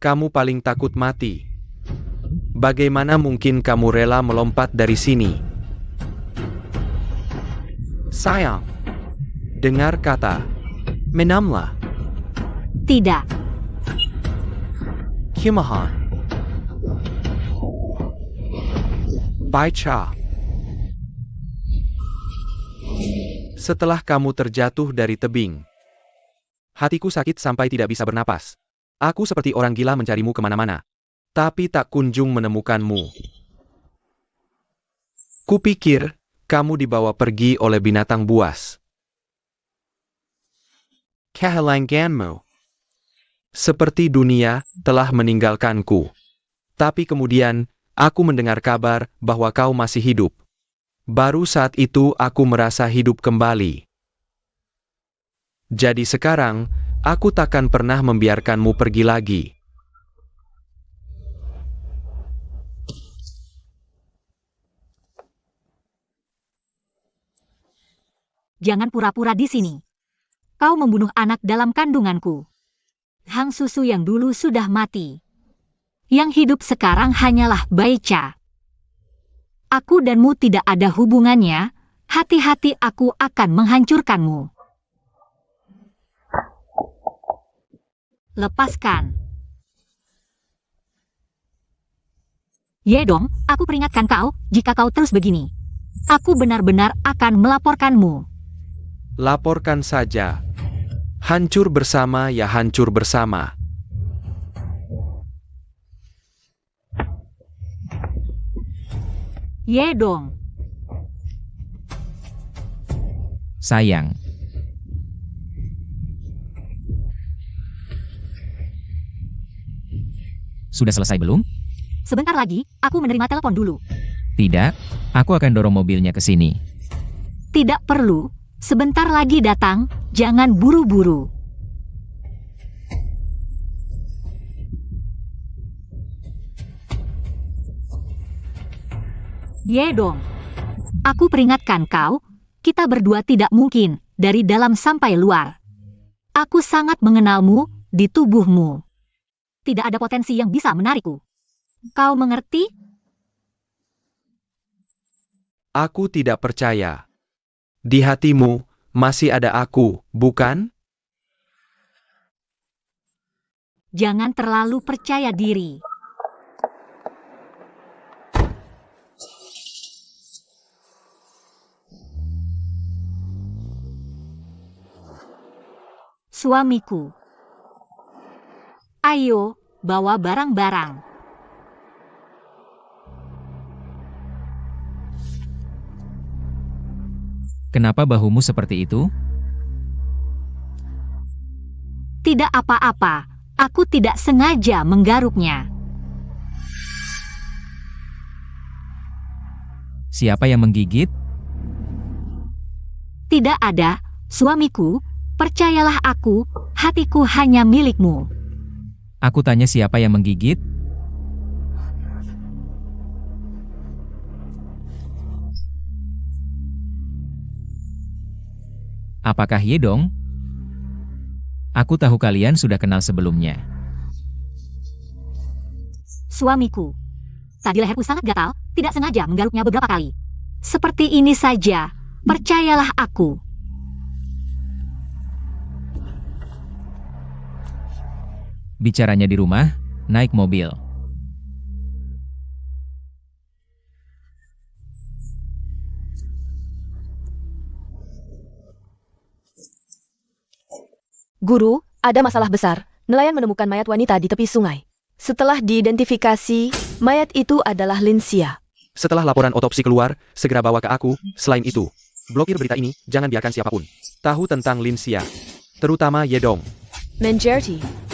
B: Kamu paling takut mati. Bagaimana mungkin kamu rela melompat dari sini?
D: Sayang.
B: Dengar kata.
D: Minamla.
C: Tidak.
D: Kumahan. Baicha.
B: Setelah kamu terjatuh dari tebing. Hatiku sakit sampai tidak bisa bernapas. Aku seperti orang gila mencarimu kemana-mana. Tapi tak kunjung menemukanmu. Kupikir, kamu dibawa pergi oleh binatang buas.
D: Kehilanganmu.
B: Seperti dunia telah meninggalkanku. Tapi kemudian, aku mendengar kabar bahwa kau masih hidup. Baru saat itu aku merasa hidup kembali. Jadi sekarang, aku takkan pernah membiarkanmu pergi lagi.
C: Jangan pura-pura di sini. Kau membunuh anak dalam kandunganku. Hang Susu yang dulu sudah mati. Yang hidup sekarang hanyalah Baicha. Aku danmu tidak ada hubungannya. Hati-hati, aku akan menghancurkanmu. Lepaskan. Yedong, aku peringatkan kau, jika kau terus begini, aku benar-benar akan melaporkanmu.
B: Laporkan saja. Hancur bersama ya hancur bersama.
C: Yedong.
F: Sayang. Sudah selesai belum?
C: Sebentar lagi, aku menerima telepon dulu.
F: Tidak, aku akan dorong mobilnya ke sini.
C: Tidak perlu, sebentar lagi datang, jangan buru-buru. Yedong. Aku peringatkan kau, kita berdua tidak mungkin, dari dalam sampai luar. Aku sangat mengenalmu, di tubuhmu. Tidak ada potensi yang bisa menarikku. Kau mengerti?
B: Aku tidak percaya. Di hatimu, masih ada aku, bukan?
C: Jangan terlalu percaya diri. Suamiku. Ayo, bawa barang-barang.
F: Kenapa bahumu seperti itu?
C: Tidak apa-apa, aku tidak sengaja menggaruknya.
F: Siapa yang menggigit?
C: Tidak ada, suamiku, percayalah aku, hatiku hanya milikmu.
F: Aku tanya siapa yang menggigit? Apakah Yedong? Aku tahu kalian sudah kenal sebelumnya.
C: Suamiku. Tadi leherku sangat gatal, tidak sengaja menggaruknya beberapa kali. Seperti ini saja, percayalah aku.
F: Bicaranya di rumah, naik mobil.
A: Guru, ada masalah besar. Nelayan menemukan mayat wanita di tepi sungai. Setelah diidentifikasi, mayat itu adalah Linsia.
B: Setelah laporan otopsi keluar, segera bawa ke aku. Selain itu, blokir berita ini, jangan biarkan siapapun tahu tentang Linsia. Terutama Yedong.
A: Menjerti.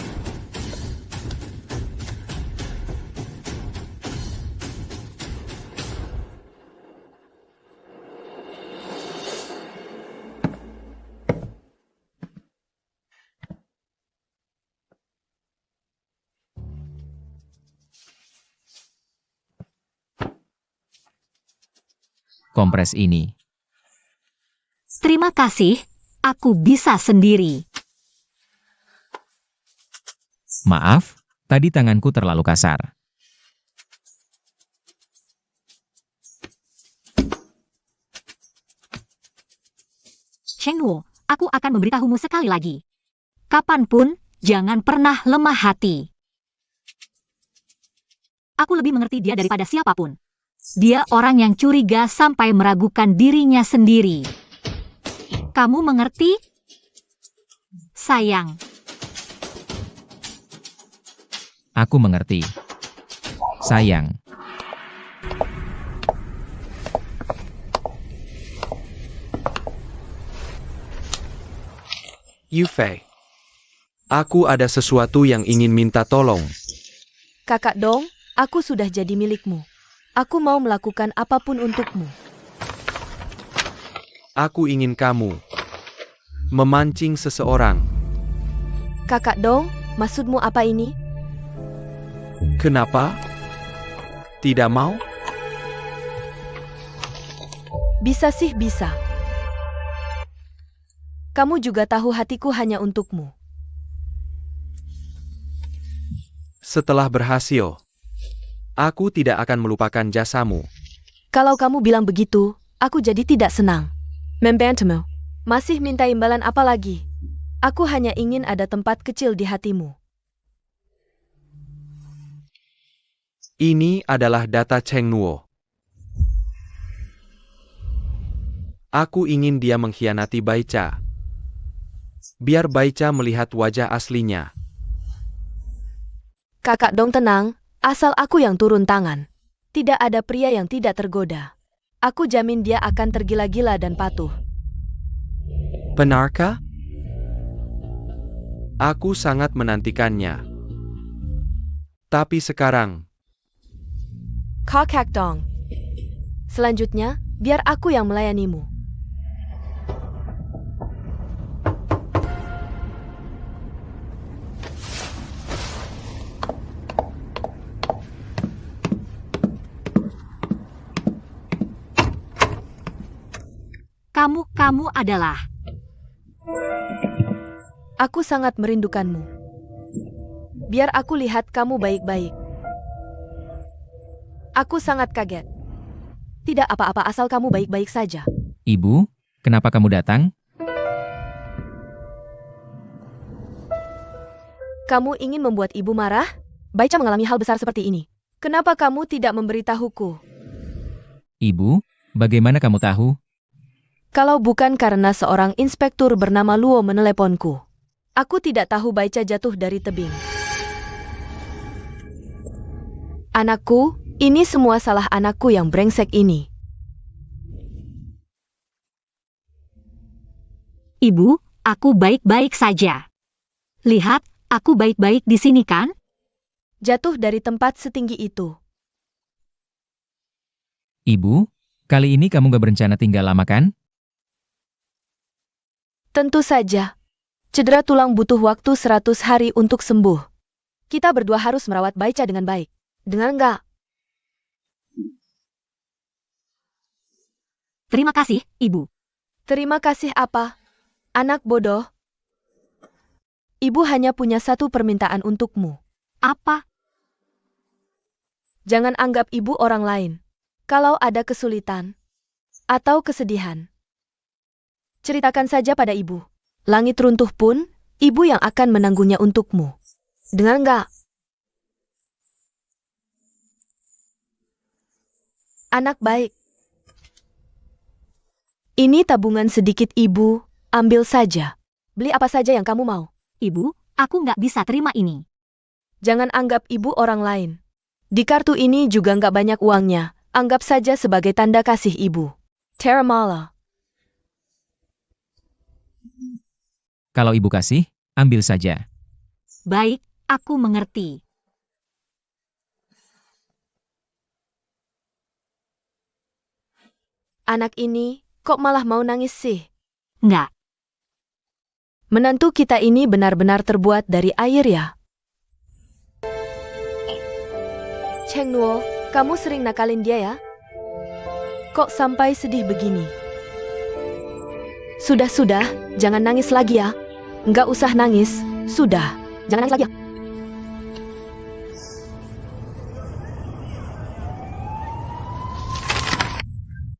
F: kompres ini.
C: Terima kasih, aku bisa sendiri.
F: Maaf, tadi tanganku terlalu kasar.
C: Chengwo, aku akan memberitahumu sekali lagi. Kapanpun, jangan pernah lemah hati. Aku lebih mengerti dia daripada siapapun. Dia orang yang curiga sampai meragukan dirinya sendiri. Kamu mengerti? Sayang.
F: Aku mengerti. Sayang.
B: Yufei. Aku ada sesuatu yang ingin minta tolong.
A: Kakak Dong, aku sudah jadi milikmu. Aku mau melakukan apapun untukmu.
B: Aku ingin kamu memancing seseorang.
A: Kakak Dong, maksudmu apa ini?
B: Kenapa? Tidak mau?
A: Bisa sih bisa. Kamu juga tahu hatiku hanya untukmu.
B: Setelah berhasil, aku tidak akan melupakan jasamu.
A: Kalau kamu bilang begitu, aku jadi tidak senang. Membantumu. Masih minta imbalan apa lagi? Aku hanya ingin ada tempat kecil di hatimu.
B: Ini adalah data Cheng Nuo. Aku ingin dia mengkhianati Baicha. Biar Baicha melihat wajah aslinya.
A: Kakak Dong tenang, asal aku yang turun tangan. Tidak ada pria yang tidak tergoda. Aku jamin dia akan tergila-gila dan patuh.
B: Benarkah? Aku sangat menantikannya. Tapi sekarang,
A: Kakak Dong. Selanjutnya, biar aku yang melayanimu.
C: Kamu adalah...
A: Aku sangat merindukanmu. Biar aku lihat kamu baik-baik. Aku sangat kaget. Tidak apa-apa asal kamu baik-baik saja.
F: Ibu, kenapa kamu datang?
A: Kamu ingin membuat ibu marah? Baicha mengalami hal besar seperti ini. Kenapa kamu tidak memberitahuku?
F: Ibu, bagaimana kamu tahu?
A: Kalau bukan karena seorang inspektur bernama Luo meneleponku. Aku tidak tahu Baicha jatuh dari tebing. Anakku, ini semua salah anakku yang brengsek ini.
C: Ibu, aku baik-baik saja. Lihat, aku baik-baik di sini kan?
A: Jatuh dari tempat setinggi itu.
F: Ibu, kali ini kamu gak berencana tinggal lama kan?
A: Tentu saja. Cedera tulang butuh waktu 100 hari untuk sembuh. Kita berdua harus merawat Baicha dengan baik. Dengar nggak?
C: Terima kasih, Ibu.
A: Terima kasih apa? Anak bodoh. Ibu hanya punya satu permintaan untukmu.
C: Apa?
A: Jangan anggap ibu orang lain. Kalau ada kesulitan atau kesedihan, ceritakan saja pada ibu. Langit runtuh pun, ibu yang akan menanggungnya untukmu. Dengar nggak? Anak baik. Ini tabungan sedikit ibu, ambil saja. Beli apa saja yang kamu mau.
C: Ibu, aku nggak bisa terima ini.
A: Jangan anggap ibu orang lain. Di kartu ini juga nggak banyak uangnya. Anggap saja sebagai tanda kasih ibu. Teramala.
F: Kalau ibu kasih, ambil saja.
C: Baik, aku mengerti.
A: Anak ini, kok malah mau nangis sih?
C: Nggak.
A: Menantu kita ini benar-benar terbuat dari air ya? Cheng Nuo, kamu sering nakalin dia ya? Kok sampai sedih begini? Sudah, jangan nangis lagi ya. Nggak usah nangis, sudah. Jangan nangis lagi ya.